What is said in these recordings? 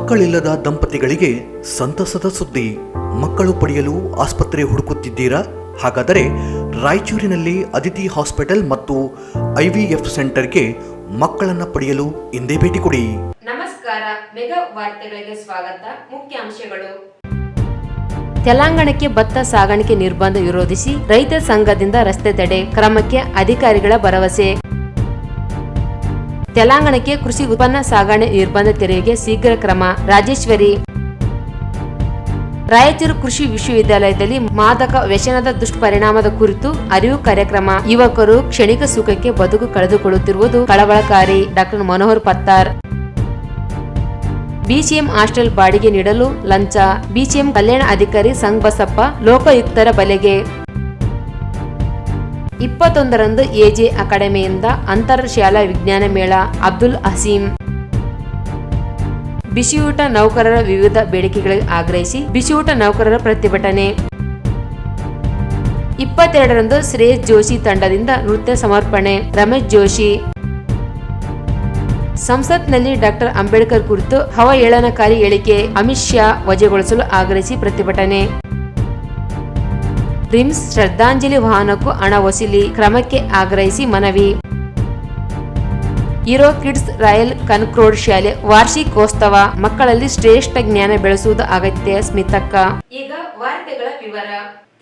ಮಕ್ಕಳಿಲ್ಲದ ದಂಪತಿಗಳಿಗೆ ಸಂತಸದ ಸುದ್ದಿ. ಮಕ್ಕಳು ಪಡೆಯಲು ಆಸ್ಪತ್ರೆ ಹುಡುಕುತ್ತಿದ್ದೀರಾ? ಹಾಗಾದರೆ ರಾಯಚೂರಿನಲ್ಲಿ ಅದಿತಿ ಹಾಸ್ಪಿಟಲ್ ಮತ್ತು IVF ಸೆಂಟರ್ಗೆ ಮಕ್ಕಳನ್ನ ಪಡೆಯಲು ಇಂದೇ ಭೇಟಿ ಕೊಡಿ. ನಮಸ್ಕಾರ, ಮೆಗಾ ವಾರ್ತೆಗಳಿಗೆ ಸ್ವಾಗತ. ಮುಖ್ಯಾಂಶಗಳು. ತೆಲಂಗಾಣಕ್ಕೆ ಭತ್ತ ಸಾಗಾಣಿಕೆ ನಿರ್ಬಂಧ ವಿರೋಧಿಸಿ ರೈತ ಸಂಘದಿಂದ ರಸ್ತೆ ತಡೆ, ಕ್ರಮಕ್ಕೆ ಅಧಿಕಾರಿಗಳ ಭರವಸೆ. ತೆಲಂಗಾಣಕ್ಕೆ ಕೃಷಿ ಉತ್ಪನ್ನ ಸಾಗಣೆ ನಿರ್ಬಂಧ ತೆರವಿಗೆ ಶೀಘ್ರ ಕ್ರಮ, ರಾಜೇಶ್ವರಿ. ರಾಯಚೂರು ಕೃಷಿ ವಿಶ್ವವಿದ್ಯಾಲಯದಲ್ಲಿ ಮಾದಕ ವ್ಯಸನದ ದುಷ್ಪರಿಣಾಮದ ಕುರಿತು ಅರಿವು ಕಾರ್ಯಕ್ರಮ. ಯುವಕರು ಕ್ಷಣಿಕ ಸುಖಕ್ಕೆ ಬದುಕು ಕಳೆದುಕೊಳ್ಳುತ್ತಿರುವುದು ಕಳವಳಕಾರಿ, doctor Manohar Pattar. BCM hostel ಬಾಡಿಗೆ ನೀಡಲು ಲಂಚ, BCM ಕಲ್ಯಾಣ ಅಧಿಕಾರಿ ಸಂಘಬಸಪ್ಪ ಲೋಕಾಯುಕ್ತರ ಬಲೆಗೆ. 21ರಂದು AJ ಅಕಾಡೆಮಿಯಿಂದ ಅಂತರಶಾಲಾ ವಿಜ್ಞಾನ ಮೇಳ, ಅಬ್ದುಲ್ ಹಸೀಂ. ಬಿಸಿಯೂಟ ನೌಕರರ ವಿವಿಧ ಬೇಡಿಕೆಗಳಿಗೆ ಆಗ್ರಹಿಸಿ ಬಿಸಿಯೂಟ ನೌಕರರ ಪ್ರತಿಭಟನೆ. 22ರಂದು ಶ್ರೇಯಸ್ ಜೋಶಿ ತಂಡದಿಂದ ನೃತ್ಯ ಸಮರ್ಪಣೆ, ರಮೇಶ್ ಜೋಶಿ. ಸಂಸತ್ನಲ್ಲಿ ಡಾಕ್ಟರ್ ಅಂಬೇಡ್ಕರ್ ಕುರಿತು ಅವಹೇಳನಕಾರಿ ಹೇಳಿಕೆ, ಅಮಿತ್ ಶಾ ವಜಾಗೊಳಿಸಲು ಆಗ್ರಹಿಸಿ ಪ್ರತಿಭಟನೆ. ರಿಮ್ಸ್ ಶ್ರದ್ಧಾಂಜಲಿ ವಾಹನಕ್ಕೂ ಹಣ ವಸೂಲಿ, ಕ್ರಮಕ್ಕೆ ಆಗ್ರಹಿಸಿ ಮನವಿ. ಹೀರೋ ಕಿಡ್ಸ್ ರಾಯಲ್ ಕನಕ್ರೋಡ್ ಶಾಲೆ ವಾರ್ಷಿಕೋತ್ಸವ, ಮಕ್ಕಳಲ್ಲಿ ಶ್ರೇಷ್ಠ ಜ್ಞಾನ ಬೆಳೆಸುವುದು ಅಗತ್ಯ, ಸ್ಮಿತಕ್ಕ. ಈಗ ವಾರ್ತೆಗಳ ವಿವರ.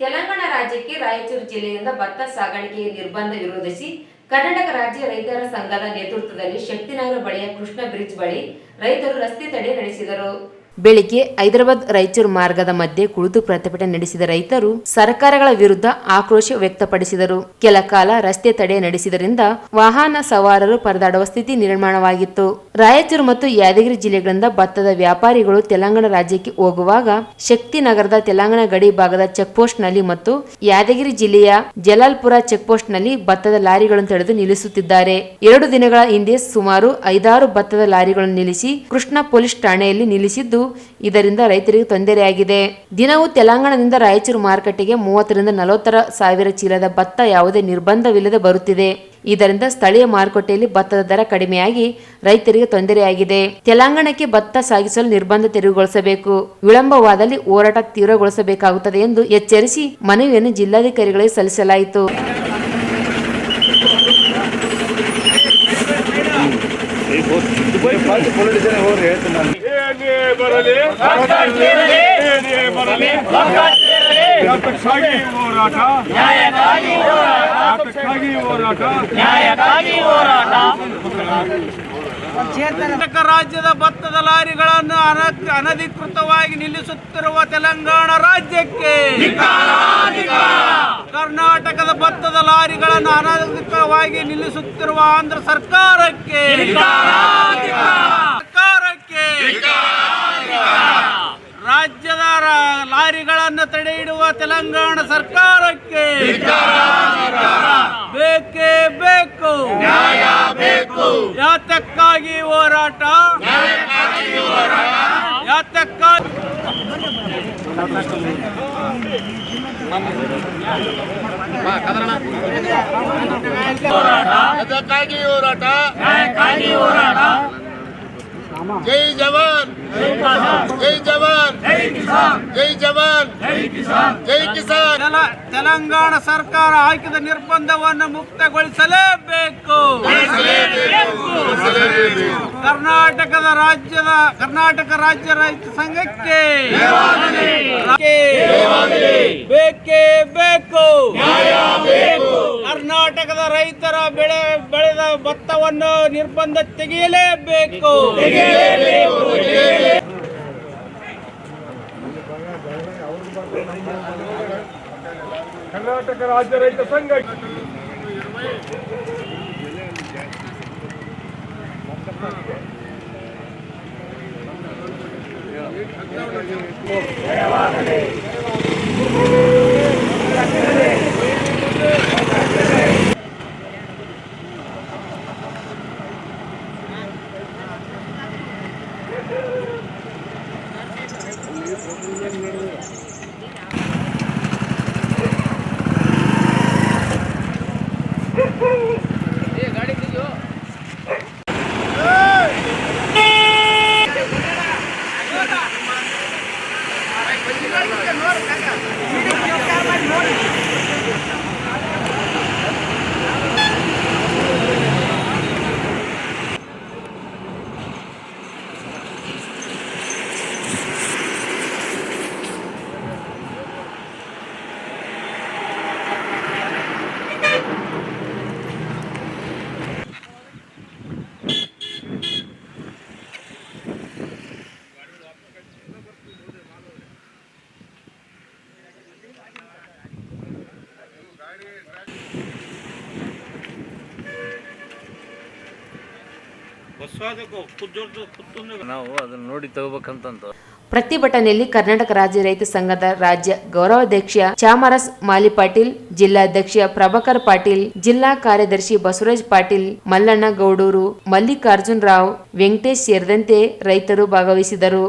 ತೆಲಂಗಾಣ ರಾಜ್ಯಕ್ಕೆ ರಾಯಚೂರು ಜಿಲ್ಲೆಯಿಂದ ಭತ್ತ ಸಾಗಾಣಿಕೆಗೆ ನಿರ್ಬಂಧ ವಿರೋಧಿಸಿ ಕರ್ನಾಟಕ ರಾಜ್ಯ ರೈತರ ಸಂಘದ ನೇತೃತ್ವದಲ್ಲಿ ಶಕ್ತಿನಗರ ಬಳಿಯ ಕೃಷ್ಣ ಬ್ರಿಡ್ಜ್ ಬಳಿ ರೈತರು ರಸ್ತೆ ತಡೆ ನಡೆಸಿದರು. ಬೆಳಿಗ್ಗೆ ಹೈದರಾಬಾದ್ ರಾಯಚೂರು ಮಾರ್ಗದ ಮಧ್ಯೆ ಕುಳಿತು ಪ್ರತಿಭಟನೆ ನಡೆಸಿದ ರೈತರು ಸರ್ಕಾರಗಳ ವಿರುದ್ಧ ಆಕ್ರೋಶ ವ್ಯಕ್ತಪಡಿಸಿದರು. ಕೆಲ ಕಾಲ ರಸ್ತೆ ತಡೆ ನಡೆಸಿದರಿಂದ ವಾಹನ ಸವಾರರು ಪರದಾಡುವ ಸ್ಥಿತಿ ನಿರ್ಮಾಣವಾಗಿತ್ತು. ರಾಯಚೂರು ಮತ್ತು ಯಾದಗಿರಿ ಜಿಲ್ಲೆಗಳಿಂದ ಭತ್ತದ ವ್ಯಾಪಾರಿಗಳು ತೆಲಂಗಾಣ ರಾಜ್ಯಕ್ಕೆ ಹೋಗುವಾಗ ಶಕ್ತಿನಗರದ ತೆಲಂಗಾಣ ಗಡಿ ಭಾಗದ ಚೆಕ್ಪೋಸ್ಟ್ ನಲ್ಲಿ ಮತ್ತು ಯಾದಗಿರಿ ಜಿಲ್ಲೆಯ ಜಲಾಲ್ಪುರ ಚೆಕ್ಪೋಸ್ಟ್ ನಲ್ಲಿ ಭತ್ತದ ಲಾರಿಗಳನ್ನು ತಡೆದು ನಿಲ್ಲಿಸುತ್ತಿದ್ದಾರೆ. 2 ದಿನಗಳ ಹಿಂದೆ ಸುಮಾರು 5-6 ಭತ್ತದ ಲಾರಿಗಳನ್ನು ನಿಲ್ಲಿಸಿ ಕೃಷ್ಣ ಪೊಲೀಸ್ ಠಾಣೆಯಲ್ಲಿ ನಿಲ್ಲಿಸಿದ್ದು, ಇದರಿಂದ ರೈತರಿಗೆ ತೊಂದರೆಯಾಗಿದೆ. ದಿನವೂ ತೆಲಂಗಾಣದಿಂದ ರಾಯಚೂರು ಮಾರುಕಟ್ಟೆಗೆ 30ರಿಂದ 40 ಸಾವಿರ ಚೀಲದ ಭತ್ತ ಯಾವುದೇ ನಿರ್ಬಂಧವಿಲ್ಲದೆ ಬರುತ್ತಿದೆ. ಇದರಿಂದ ಸ್ಥಳೀಯ ಮಾರುಕಟ್ಟೆಯಲ್ಲಿ ಭತ್ತದ ದರ ಕಡಿಮೆಯಾಗಿ ರೈತರಿಗೆ ತೊಂದರೆಯಾಗಿದೆ. ತೆಲಂಗಾಣಕ್ಕೆ ಭತ್ತ ಸಾಗಿಸಲು ನಿರ್ಬಂಧ ತೆರವುಗೊಳಿಸಬೇಕು, ವಿಳಂಬವಾದಲ್ಲಿ ಹೋರಾಟ ತೀವ್ರಗೊಳಿಸಬೇಕಾಗುತ್ತದೆ ಎಂದು ಎಚ್ಚರಿಸಿ ಮನವಿಯನ್ನು ಜಿಲ್ಲಾಧಿಕಾರಿಗಳಿಗೆ ಸಲ್ಲಿಸಲಾಯಿತು. ಕರ್ನಾಟಕ ರಾಜ್ಯದ ಭತ್ತದ ಲಾರಿಗಳನ್ನು ಅನಧಿಕೃತವಾಗಿ ನಿಲ್ಲಿಸುತ್ತಿರುವ ತೆಲಂಗಾಣ ರಾಜ್ಯಕ್ಕೆ, ಕರ್ನಾಟಕದ ಭತ್ತದ ಲಾರಿಗಳನ್ನು ಅನಧಿಕೃತವಾಗಿ ನಿಲ್ಲಿಸುತ್ತಿರುವ ಆಂಧ್ರ ಸರ್ಕಾರಕ್ಕೆ, ರಾಜ್ಯದ ಲಾರಿಗಳನ್ನು ತಡೆ ಹಿಡುವ ತೆಲಂಗಾಣ ಸರ್ಕಾರಕ್ಕೆ ಬೇಕೇ ಬೇಕು, ಯಾತಕ್ಕಾಗಿ ಹೋರಾಟ, ಯಾತಕ್ಕಾಗಿ ಹೋರಾಟ. ಜೈ ಜವಾನ್, ಜೈ ಜವಾನ್, ಜೈ ಜವಾನ್, ಜೈ ಕಿಸಾನ್. ತೆಲಂಗಾಣ ಸರ್ಕಾರ ಹಾಕಿದ ನಿರ್ಬಂಧವನ್ನು ಮುಕ್ತಗೊಳಿಸಲೇಬೇಕು. ಕರ್ನಾಟಕ ರಾಜ್ಯ ರೈತ ಸಂಘಕ್ಕೆ ಬೇಕೇ ಬೇಕು. ಕರ್ನಾಟಕದ ರೈತರ ಬೆಳೆದ ಭತ್ತವನ್ನು ನಿರ್ಬಂಧ ತೆಗೆಯಲೇಬೇಕು. ಕರ್ನಾಟಕ ರಾಜ್ಯ ರೈತ ಸಂಘ ನಾವು ಅದನ್ನ ನೋಡಿ ತಗೋಬೇಕಂತ. ಪ್ರತಿಭಟನೆಯಲ್ಲಿ ಕರ್ನಾಟಕ ರಾಜ್ಯ ರೈತ ಸಂಘದ ರಾಜ್ಯ ಗೌರವಾಧ್ಯಕ್ಷ ಚಾಮರಸ್ ಮಾಲಿಪಾಟೀಲ್, ಜಿಲ್ಲಾಧ್ಯಕ್ಷ ಪ್ರಭಾಕರ್ ಪಾಟೀಲ್, ಜಿಲ್ಲಾ ಕಾರ್ಯದರ್ಶಿ ಬಸವರಾಜ್ ಪಾಟೀಲ್, ಮಲ್ಲಣ್ಣ ಗೌಡೂರು, ಮಲ್ಲಿಕಾರ್ಜುನ್ ರಾವ್, ವೆಂಕಟೇಶ್ ಸೇರಿದಂತೆ ರೈತರು ಭಾಗವಹಿಸಿದರು.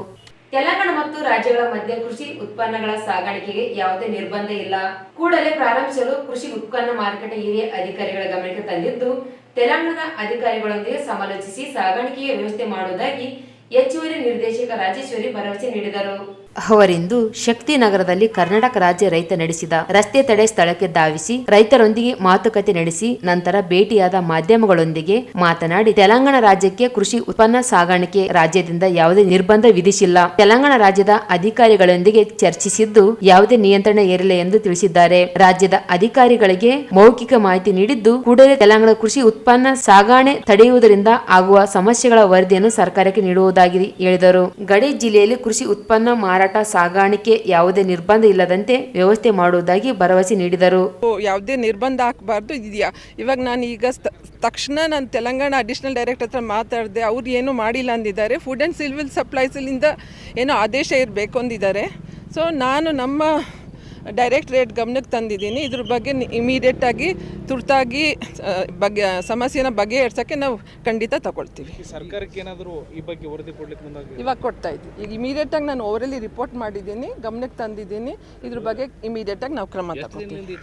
ತೆಲಂಗಾಣ ಮತ್ತು ರಾಜ್ಯಗಳ ಮಧ್ಯೆ ಕೃಷಿ ಉತ್ಪನ್ನಗಳ ಸಾಗಾಣಿಕೆಗೆ ಯಾವುದೇ ನಿರ್ಬಂಧ ಇಲ್ಲ. ಕೂಡಲೇ ಪ್ರಾರಂಭಿಸಲು ಕೃಷಿ ಉತ್ಪನ್ನ ಮಾರುಕಟ್ಟೆ ಹಿರಿಯ ಅಧಿಕಾರಿಗಳ ಗಮನಕ್ಕೆ ತಂದಿದ್ದು, ತೆಲಂಗಾಣದ ಅಧಿಕಾರಿಗಳೊಂದಿಗೆ ಸಮಾಲೋಚಿಸಿ ಸಾಗಾಣಿಕೆಗೆ ವ್ಯವಸ್ಥೆ ಮಾಡುವುದಾಗಿ ಹೆಚ್ಚುವರಿ ನಿರ್ದೇಶಕ ರಾಜೇಶ್ವರಿ ಭರವಸೆ ನೀಡಿದರು. ಅವರಿಂದು ಶಕ್ತಿನಗರದಲ್ಲಿ ಕರ್ನಾಟಕ ರಾಜ್ಯ ರೈತ ನಡೆಸಿದ ರಸ್ತೆ ತಡೆ ಸ್ಥಳಕ್ಕೆ ಧಾವಿಸಿ ರೈತರೊಂದಿಗೆ ಮಾತುಕತೆ ನಡೆಸಿ ನಂತರ ಭೇಟಿಯಾದ ಮಾಧ್ಯಮಗಳೊಂದಿಗೆ ಮಾತನಾಡಿ, ತೆಲಂಗಾಣ ರಾಜ್ಯಕ್ಕೆ ಕೃಷಿ ಉತ್ಪನ್ನ ಸಾಗಾಣಿಕೆ ರಾಜ್ಯದಿಂದ ಯಾವುದೇ ನಿರ್ಬಂಧ ವಿಧಿಸಿಲ್ಲ. ತೆಲಂಗಾಣ ರಾಜ್ಯದ ಅಧಿಕಾರಿಗಳೊಂದಿಗೆ ಚರ್ಚಿಸಿದ್ದು ಯಾವುದೇ ನಿಯಂತ್ರಣ ಏರಿಲ್ಲ ಎಂದು ತಿಳಿಸಿದ್ದಾರೆ. ರಾಜ್ಯದ ಅಧಿಕಾರಿಗಳಿಗೆ ಮೌಖಿಕ ಮಾಹಿತಿ ನೀಡಿದ್ದು, ಕೂಡಲೇ ತೆಲಂಗಾಣ ಕೃಷಿ ಉತ್ಪನ್ನ ಸಾಗಣೆ ತಡೆಯುವುದರಿಂದ ಆಗುವ ಸಮಸ್ಯೆಗಳ ವರದಿಯನ್ನು ಸರ್ಕಾರಕ್ಕೆ ನೀಡುವುದಾಗಿ ಹೇಳಿದರು. ಗಡಿ ಜಿಲ್ಲೆಯಲ್ಲಿ ಕೃಷಿ ಉತ್ಪನ್ನ ಮಾರಾಟ ಸಾಗಾಣಿಕೆ ಯಾವುದೇ ನಿರ್ಬಂಧ ಇಲ್ಲದಂತೆ ವ್ಯವಸ್ಥೆ ಮಾಡುವುದಾಗಿ ಭರವಸೆ ನೀಡಿದರು. ಯಾವುದೇ ನಿರ್ಬಂಧ ಹಾಕಬಾರ್ದು ಇದೆಯಾ. ಇವಾಗ ನಾನು ಈಗ ತಕ್ಷಣ ನಾನು ತೆಲಂಗಾಣ ಅಡಿಷನಲ್ ಡೈರೆಕ್ಟರ್ ಹತ್ರ ಮಾತಾಡಿದೆ. ಅವ್ರು ಏನೂ ಮಾಡಿಲ್ಲ ಅಂದಿದ್ದಾರೆ. ಫುಡ್ ಆ್ಯಂಡ್ ಸಿವಿಲ್ ಸಪ್ಲೈಸಲ್ಲಿಂದ ಏನೋ ಆದೇಶ ಇರಬೇಕು ಅಂದಿದ್ದಾರೆ. ಸೊ ನಾನು ನಮ್ಮ ಡೈರೆಕ್ಟ್ರೇಟ್ ಗಮನಕ್ಕೆ ತಂದಿದ್ದೀನಿ. ಇದ್ರ ಬಗ್ಗೆ ಇಮಿಡಿಯೇಟಾಗಿ ತುರ್ತಾಗಿ ಸಮಸ್ಯೆನ ಬಗೆಹರಿಸೋಕ್ಕೆ ನಾವು ಖಂಡಿತ ತಗೊಳ್ತೀವಿ. ಸರ್ಕಾರಕ್ಕೆ ಏನಾದರೂ ಈ ಬಗ್ಗೆ ವರದಿ ಕೊಡ್ಲಿಕ್ಕೆ ಮುಂದಾಗಿ ಇವಾಗ ಕೊಡ್ತಾ ಇದ್ದೀವಿ. ಈಗ ಇಮಿಡಿಯೇಟಾಗಿ ನಾನು ಓವರಲ್ಲಿ ರಿಪೋರ್ಟ್ ಮಾಡಿದ್ದೀನಿ, ಗಮನಕ್ಕೆ ತಂದಿದ್ದೀನಿ. ಇದ್ರ ಬಗ್ಗೆ ಇಮಿಡಿಯೇಟಾಗಿ ನಾವು ಕ್ರಮ ತಗೊಳ್ತೀವಿ.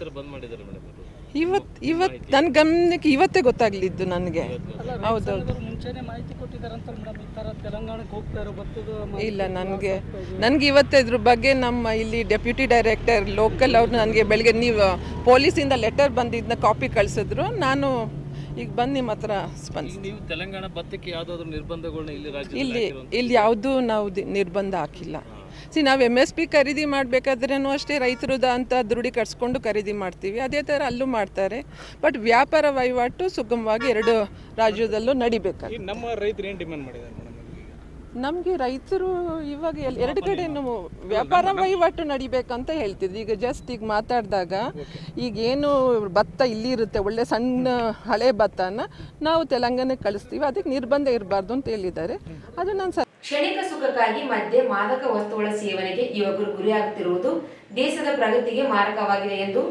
ಇವತ್ತು ನನ್ನ ಗಮನಕ್ಕೆ ಇವತ್ತೇ ಗೊತ್ತಾಗಲಿದ್ದು ನನಗೆ. ಹೌದೌದು. ಇಲ್ಲ, ನನಗೆ ಇವತ್ತೇ ಇದ್ರ ಬಗ್ಗೆ ನಮ್ಮ ಇಲ್ಲಿ ಡೆಪ್ಯೂಟಿ ಡೈರೆಕ್ಟರ್ ಲೋಕಲ್ ಅವ್ರು ನನಗೆ ಬೆಳಗ್ಗೆ ನೀವು ಪೊಲೀಸಿಂದ ಲೆಟರ್ ಬಂದಿದ್ದನ್ನ ಕಾಪಿ ಕಳಿಸಿದ್ರು. ನಾನು ಈಗ ಬಂದು ನಿಮ್ಮ ಹತ್ರ ನೀವು ತೆಲಂಗಾಣ ಭತ್ತಕ್ಕೆ ಯಾವುದಾದ್ರೂ ನಿರ್ಬಂಧಗಳನ್ನ ಇಲ್ಲಿ ಯಾವುದೂ ನಾವು ನಿರ್ಬಂಧ ಹಾಕಿಲ್ಲ. ನಾವು MSP ಖರೀದಿ ಮಾಡಬೇಕಾದ್ರೂ ಅಷ್ಟೇ ರೈತರದ ಅಂತ ದೃಢೀಕರಿಸ್ಕೊಂಡು ಖರೀದಿ ಮಾಡ್ತೀವಿ. ಅದೇ ಥರ ಅಲ್ಲೂ ಮಾಡ್ತಾರೆ. ಬಟ್ ವ್ಯಾಪಾರ ವಹಿವಾಟು ಸುಗಮವಾಗಿ ಎರಡು ರಾಜ್ಯದಲ್ಲೂ ನಡಿಬೇಕಾಗಿ. ನಮ್ಮ ರೈತರು ಏನು ಡಿಮ್ಯಾಂಡ್ ಮಾಡಿದ್ದಾರೆ ಮೇಡಮ್? ನಮಗೆ ರೈತರು ಇವಾಗ ಎರಡು ಕಡೆನೂ ವ್ಯಾಪಾರ ವಹಿವಾಟು ನಡಿಬೇಕಂತ ಹೇಳ್ತಿದ್ರು. ಈಗ ಮಾತಾಡಿದಾಗ ಈಗೇನು ಭತ್ತ ಇಲ್ಲಿರುತ್ತೆ, ಒಳ್ಳೆ ಸಣ್ಣ ಹಳೆ ಭತ್ತನ ನಾವು ತೆಲಂಗಾಣಕ್ಕೆ ಕಳಿಸ್ತೀವಿ, ಅದಕ್ಕೆ ನಿರ್ಬಂಧ ಇರಬಾರ್ದು ಅಂತ ಹೇಳಿದ್ದಾರೆ. ಅದು ನಾನು ಕ್ಷಣಿಕ ಸುಖಕ್ಕಾಗಿ ಮಧ್ಯೆ ಮಾದಕ ವಸ್ತುಗಳ ಸೇವನೆಗೆ ಯುವಕರು ಗುರಿಯಾಗುತ್ತಿರುವುದು ದೇಶದ ಪ್ರಗತಿಗೆ ಮಾರಕವಾಗಿದೆ ಎಂದು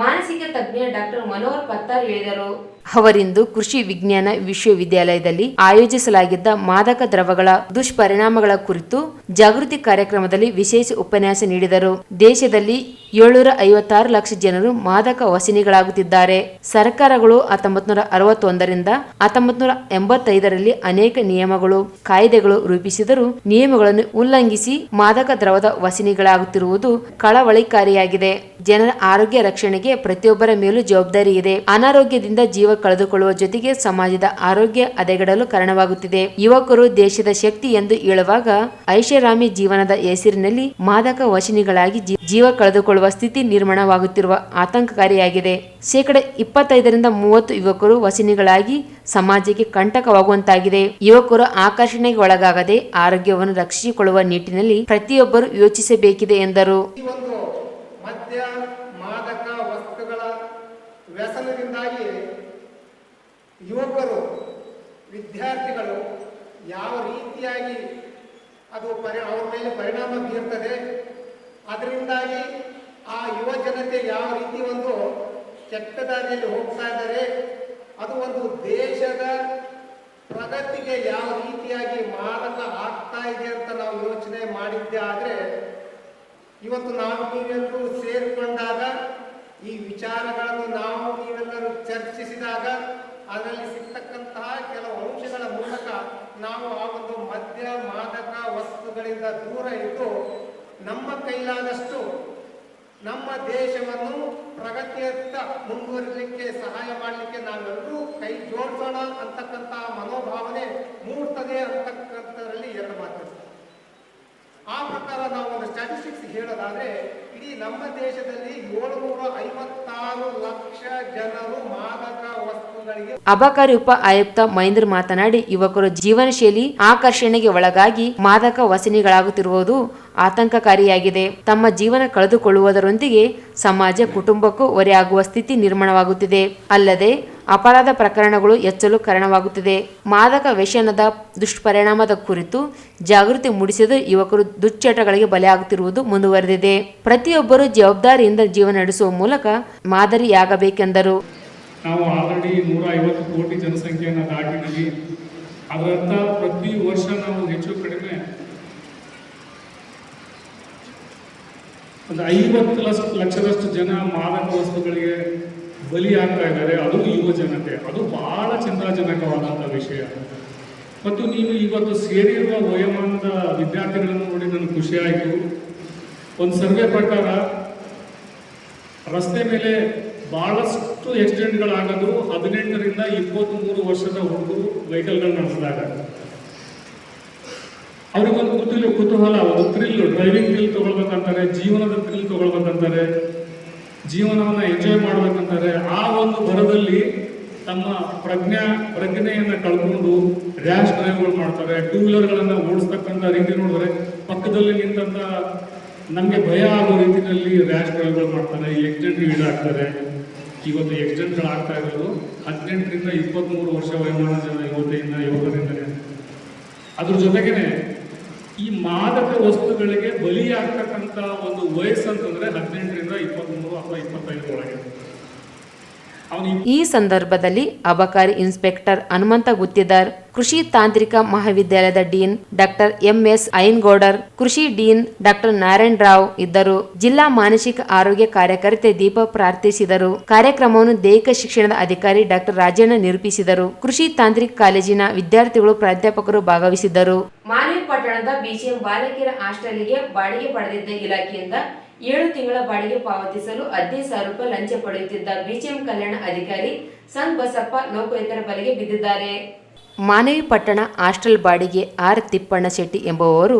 ಮಾನಸಿಕ ತಜ್ಞ ಡಾಕ್ಟರ್ ಮನೋಹರ್ ಪತ್ತಾರ್ ಹೇಳಿದರು. ಅವರಿಂದು ಕೃಷಿ ವಿಜ್ಞಾನ ವಿಶ್ವವಿದ್ಯಾಲಯದಲ್ಲಿ ಆಯೋಜಿಸಲಾಗಿದ್ದ ಮಾದಕ ದ್ರವ್ಯಗಳ ದುಷ್ಪರಿಣಾಮಗಳ ಕುರಿತು ಜಾಗೃತಿ ಕಾರ್ಯಕ್ರಮದಲ್ಲಿ ವಿಶೇಷ ಉಪನ್ಯಾಸ ನೀಡಿದರು. ದೇಶದಲ್ಲಿ 756 ಲಕ್ಷ ಜನರು ಮಾದಕ ವ್ಯಸನಿಗಳಾಗುತ್ತಿದ್ದಾರೆ. ಸರ್ಕಾರಗಳು 1961ರಿಂದ 1985ರಲ್ಲಿ ಅನೇಕ ನಿಯಮಗಳು, ಕಾಯ್ದೆಗಳು ರೂಪಿಸಿದರೂ ನಿಯಮಗಳನ್ನು ಉಲ್ಲಂಘಿಸಿ ಮಾದಕ ದ್ರವ್ಯದ ವ್ಯಸನಿಗಳಾಗುತ್ತಿರುವುದು ಕಳವಳಿಕಾರಿಯಾಗಿದೆ. ಜನರ ಆರೋಗ್ಯ ರಕ್ಷಣೆಗೆ ಪ್ರತಿಯೊಬ್ಬರ ಮೇಲೂ ಜವಾಬ್ದಾರಿ ಇದೆ. ಅನಾರೋಗ್ಯದಿಂದ ಜೀವ ಕಳೆದುಕೊಳ್ಳುವ ಜೊತೆಗೆ ಸಮಾಜದ ಆರೋಗ್ಯ ಹದಗೆಡಲು ಕಾರಣವಾಗುತ್ತಿದೆ. ಯುವಕರು ದೇಶದ ಶಕ್ತಿ ಎಂದು ಹೇಳುವಾಗ ಐಷಾರಾಮಿ ಜೀವನದ ಹೆಸರಿನಲ್ಲಿ ಮಾದಕ ವ್ಯಸನಿಗಳಾಗಿ ಜೀವ ಕಳೆದುಕೊಳ್ಳುವ ಸ್ಥಿತಿ ನಿರ್ಮಾಣವಾಗುತ್ತಿರುವ ಆತಂಕಕಾರಿಯಾಗಿದೆ. 25ರಿಂದ 30 ಯುವಕರು ವ್ಯಸನಿಗಳಾಗಿ ಸಮಾಜಕ್ಕೆ ಕಂಟಕವಾಗುವಂತಾಗಿದೆ. ಯುವಕರು ಆಕರ್ಷಣೆಗೆ ಒಳಗಾಗದೆ ಆರೋಗ್ಯವನ್ನು ರಕ್ಷಿಸಿಕೊಳ್ಳುವ ನಿಟ್ಟಿನಲ್ಲಿ ಪ್ರತಿಯೊಬ್ಬರು ಯೋಚಿಸಬೇಕಿದೆ ಎಂದರು. ಮದ್ಯ ಮಾದಕ ವಸ್ತುಗಳ ವ್ಯಸನದಿಂದಾಗಿ ಯುವಕರು, ವಿದ್ಯಾರ್ಥಿಗಳು ಯಾವ ರೀತಿಯಾಗಿ ಅದು ಅವ್ರ ಮೇಲೆ ಪರಿಣಾಮ ಬೀರ್ತದೆ, ಅದರಿಂದಾಗಿ ಆ ಯುವ ಜನತೆ ಯಾವ ರೀತಿ ಒಂದು ಕೆಟ್ಟ ದಾರಿಯಲ್ಲಿ ಹೋಗ್ತಾ ಇದ್ದಾರೆ, ಅದು ಒಂದು ದೇಶದ ಪ್ರಗತಿಗೆ ಯಾವ ರೀತಿಯಾಗಿ ಮಾರಕ ಆಗ್ತಾ ಇದೆ ಅಂತ ನಾವು ಯೋಚನೆ ಮಾಡಿದ್ದೆ. ಆದರೆ ಇವತ್ತು ನಾವು ನೀವೆಲ್ಲರೂ ಸೇರಿಕೊಂಡಾಗ, ಈ ವಿಚಾರಗಳನ್ನು ನಾವು ನೀವೆಲ್ಲರೂ ಚರ್ಚಿಸಿದಾಗ ಅದರಲ್ಲಿ ಸಿಗ್ತಕ್ಕಂತಹ ಕೆಲವು ಅಂಶಗಳ ಮೂಲಕ ನಾವು ಆ ಒಂದು ಮದ್ಯ ಮಾದಕ ವಸ್ತುಗಳಿಂದ ದೂರ ಇದ್ದು ನಮ್ಮ ಕೈಲಾದಷ್ಟು ನಮ್ಮ ದೇಶವನ್ನು ಪ್ರಗತಿಯತ್ತ ಮುಂದುವರಿಸಲಿಕ್ಕೆ ಸಹಾಯ ಮಾಡಲಿಕ್ಕೆ ನಾವೆಲ್ಲರೂ ಕೈ ಜೋಡಿಸೋಣ ಅಂತಕ್ಕಂಥ ಮನೋಭಾವನೆ ಮೂಡ್ತದೆ ಅಂತಕ್ಕಂಥದ್ರಲ್ಲಿ ಎರಡು ಮಾತು. ಆ ಪ್ರಕಾರ ನಾವು ಒಂದು ಸ್ಟ್ಯಾಟಿಸ್ಟಿಕ್ಸ್ ಹೇಳೋದಾದ್ರೆ ಇಡೀ ನಮ್ಮ ದೇಶದಲ್ಲಿ 756 ಲಕ್ಷ ಜನರು ಮಾದಕ ವಸ್ತುಗಳಿಗೆ. ಅಬಕಾರಿ ಉಪ ಆಯುಕ್ತ ಮಹೇಂದ್ರ ಮಾತನಾಡಿ, ಯುವಕರು ಜೀವನ ಶೈಲಿ ಆಕರ್ಷಣೆಗೆ ಒಳಗಾಗಿ ಮಾದಕ ವ್ಯಸನಿಗಳಾಗುತ್ತಿರುವುದು ಆತಂಕಕಾರಿಯಾಗಿದೆ. ತಮ್ಮ ಜೀವನ ಕಳೆದುಕೊಳ್ಳುವುದರೊಂದಿಗೆ ಸಮಾಜ ಕುಟುಂಬಕ್ಕೂ ಹೊರೆಯಾಗುವ ಸ್ಥಿತಿ ನಿರ್ಮಾಣವಾಗುತ್ತಿದೆ. ಅಲ್ಲದೆ ಅಪರಾಧ ಪ್ರಕರಣಗಳು ಹೆಚ್ಚಲು ಕಾರಣವಾಗುತ್ತಿದೆ. ಮಾದಕ ವ್ಯಸನದ ದುಷ್ಪರಿಣಾಮದ ಕುರಿತು ಜಾಗೃತಿ ಮೂಡಿಸಿದ ಯುವಕರು ದುಶ್ಚಟಗಳಿಗೆ ಬಲಿಯಾಗುತ್ತಿರುವುದು ಮುಂದುವರೆದಿದೆ. ಪ್ರತಿಯೊಬ್ಬರು ಜವಾಬ್ದಾರಿಯಿಂದ ಜೀವನ ನಡೆಸುವ ಮೂಲಕ ಮಾದರಿಯಾಗಬೇಕೆಂದರು. ನಾವು ಆಲ್ರೆಡಿ 150 ಕೋಟಿ ಜನಸಂಖ್ಯೆಯನ್ನು ದಾಟಿದ್ದೀವಿ. ಅದರರ್ಥ ಪ್ರತಿ ವರ್ಷ ನಾವು ಹೆಚ್ಚು ಕಡಿಮೆ ಒಂದು 50 ಲಕ್ಷದಷ್ಟು ಜನ ಮಾದಕ ವಸ್ತುಗಳಿಗೆ ಬಲಿಯಾಗ್ತಾ ಇದ್ದಾರೆ. ಅದು ಯುವ ಜನತೆ. ಅದು ಬಹಳ ಚಿಂತಾಜನಕವಾದಂಥ ವಿಷಯ. ಮತ್ತು ನೀವು ಇವತ್ತು ಸೇರಿರುವ ವಯೋಮಾನದ ವಿದ್ಯಾರ್ಥಿಗಳನ್ನು ನೋಡಿ ನನಗೆ ಖುಷಿ ಆಯಿತು. ಒಂದು ಸರ್ವೆ ಪ್ರಕಾರ ರಸ್ತೆ ಮೇಲೆ ಬಹಳಷ್ಟು ಆಕ್ಸಿಡೆಂಟ್ಗಳಾಗೋದು 18ರಿಂದ 23 ವರ್ಷದ ಹುಡುಗರು ವೆಹಿಕಲ್ಗಳು ನಡೆಸಿದಾಗ. ಅವ್ರಿಗೊಂದು ಕುತೂಹಲ, ಒಂದು ಥ್ರಿಲ್, ಡ್ರೈವಿಂಗ್ ಥ್ರಿಲ್ ತಗೊಳ್ಬೇಕಂತಾರೆ, ಜೀವನದ ಥ್ರಿಲ್ ತಗೊಳ್ಬೇಕಂತಾರೆ, ಜೀವನವನ್ನು ಎಂಜಾಯ್ ಮಾಡ್ಬೇಕಂತಾರೆ. ಆ ಒಂದು ಭರದಲ್ಲಿ ತಮ್ಮ ಪ್ರಜ್ಞೆಯನ್ನು ಕಳ್ಕೊಂಡು ರ್ಯಾಶ್ ಡ್ರೈವ್ಗಳು ಮಾಡ್ತಾರೆ. ಟೂ ವೀಲರ್ಗಳನ್ನು ಓಡಿಸ್ತಕ್ಕಂಥ ರೀತಿ ನೋಡಿದ್ರೆ ಪಕ್ಕದಲ್ಲಿ ನಿಂತಂಥ ನಮಗೆ ಭಯ ಆಗೋ ರೀತಿಯಲ್ಲಿ ರ್ಯಾಶ್ ಡ್ರೈವ್ಗಳು ಮಾಡ್ತಾರೆ, ಆಕ್ಸಿಡೆಂಟ್ಗೆ ಈಡಾಗ್ತಾರೆ. ಇವತ್ತು ಆಕ್ಸಿಡೆಂಟ್ಗಳಾಗ್ತಾ ಇರೋದು 18ರಿಂದ 23 ವರ್ಷ ವಯೋಮಾನ ಯುವಕರಿಂದಲೇ. ಅದ್ರ ಜೊತೆಗೇನೆ ಈ ಮಾದಕ ವಸ್ತುಗಳಿಗೆ ಬಲಿಯಾಗ್ತಕ್ಕಂಥ ಒಂದು ವಯಸ್ಸು ಅಂತಂದ್ರೆ 18ರಿಂದ 23 ಅಥವಾ 25 ಒಳಗೆ. ಈ ಸಂದರ್ಭದಲ್ಲಿ ಅಬಕಾರಿ ಇನ್ಸ್ಪೆಕ್ಟರ್ ಹನುಮಂತ ಗುತ್ತಿದಾರ್, ಕೃಷಿ ತಾಂತ್ರಿಕ ಮಹಾವಿದ್ಯಾಲಯದ ಡೀನ್ ಡಾಕ್ಟರ್ MS ಐನ್ಗೌಡರ್, ಕೃಷಿ ಡೀನ್ ಡಾಕ್ಟರ್ ನಾರಾಯಣ್ ರಾವ್ ಇದ್ದರು. ಜಿಲ್ಲಾ ಮಾನಸಿಕ ಆರೋಗ್ಯ ಕಾರ್ಯಕರ್ತೆ ದೀಪ ಪ್ರಾರ್ಥಿಸಿದರು. ಕಾರ್ಯಕ್ರಮವನ್ನು ದೈಹಿಕ ಶಿಕ್ಷಣದ ಅಧಿಕಾರಿ ಡಾಕ್ಟರ್ ರಾಜಣ್ಣ ನಿರೂಪಿಸಿದರು. ಕೃಷಿ ತಾಂತ್ರಿಕ ಕಾಲೇಜಿನ ವಿದ್ಯಾರ್ಥಿಗಳು, ಪ್ರಾಧ್ಯಾಪಕರು ಭಾಗವಹಿಸಿದ್ದರು. ಮಾನ್ವಿ ಪಟ್ಟಣದ BCM ಬಾಲಕಿಯರ ಹಾಸ್ಟೆಲ್ಗೆ ಬಾಡಿಗೆ ಪಡೆದಿದ್ದ ಇಲಾಖೆಯಿಂದ 7 ತಿಂಗಳ ಬಾಡಿಗೆ ಪಾವತಿಸಲು 15,000 ರೂಪಾಯಿ ಲಂಚ ಪಡೆಯುತ್ತಿದ್ದ BCM ಕಲ್ಯಾಣ ಅಧಿಕಾರಿ ಸಂಗ್ ಬಸಪ್ಪ ಲೋಕಾಯುಕ್ತರ ಬಲೆಗೆ ಬಿದ್ದಿದ್ದಾರೆ. ಮಾನವಿ ಪಟ್ಟಣ ಹಾಸ್ಟೆಲ್ ಬಾಡಿಗೆ ಆರ್ ತಿಪ್ಪಣ್ಣ ಶೆಟ್ಟಿ ಎಂಬುವವರು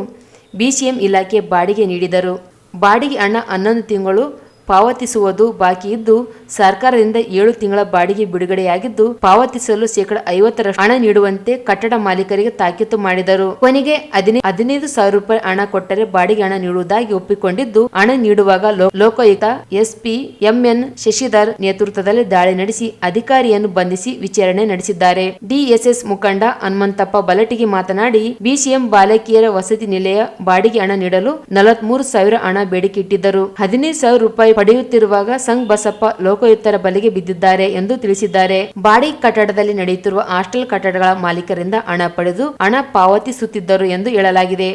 BCM ಇಲಾಖೆ ಬಾಡಿಗೆ ನೀಡಿದರು. ಬಾಡಿಗೆ ಹಣ 11 ತಿಂಗಳು ಪಾವತಿಸುವುದು ಬಾಕಿ ಇದ್ದು ಸರ್ಕಾರದಿಂದ 7 ತಿಂಗಳ ಬಾಡಿಗೆ ಬಿಡುಗಡೆಯಾಗಿದ್ದು ಪಾವತಿಸಲು %50 ಹಣ ನೀಡುವಂತೆ ಕಟ್ಟಡ ಮಾಲೀಕರಿಗೆ ತಾಕೀತು ಮಾಡಿದರು. ಕೊನೆಗೆ 15,000 ರೂಪಾಯಿ ಹಣ ಕೊಟ್ಟರೆ ಬಾಡಿಗೆ ಹಣ ನೀಡುವುದಾಗಿ ಒಪ್ಪಿಕೊಂಡಿದ್ದು ಹಣ ನೀಡುವಾಗ ಲೋಕಾಯುಕ್ತ SP MN ಶಶಿಧರ್ ನೇತೃತ್ವದಲ್ಲಿ ದಾಳಿ ನಡೆಸಿ ಅಧಿಕಾರಿಯನ್ನು ಬಂಧಿಸಿ ವಿಚಾರಣೆ ನಡೆಸಿದ್ದಾರೆ. DSS ಮುಖಂಡ ಹನುಮಂತಪ್ಪ ಬಲಟಿಗಿ ಮಾತನಾಡಿ, BCM ಬಾಲಕಿಯರ ವಸತಿ ನಿಲಯ ಬಾಡಿಗೆ ಹಣ ನೀಡಲು 43,000 ಹಣ ಬೇಡಿಕೆ ಇಟ್ಟಿದ್ದರು. 15,000 ರೂಪಾಯಿ ಪಡೆಯುತ್ತಿರುವಾಗ ಸಂಗ್ ಬಸಪ್ಪ ಲೋಕಾಯುಕ್ತರ ಬಲೆಗೆ ಬಿದ್ದಿದ್ದಾರೆ ಎಂದು ತಿಳಿಸಿದ್ದಾರೆ. ಬಾಡಿಗೆ ಕಟ್ಟಡದಲ್ಲಿ ನಡೆಯುತ್ತಿರುವ ಹಾಸ್ಟೆಲ್ ಕಟ್ಟಡಗಳ ಮಾಲೀಕರಿಂದ ಹಣ ಪಡೆದು ಹಣ ಪಾವತಿಸುತ್ತಿದ್ದರು ಎಂದು ಹೇಳಲಾಗಿದೆ.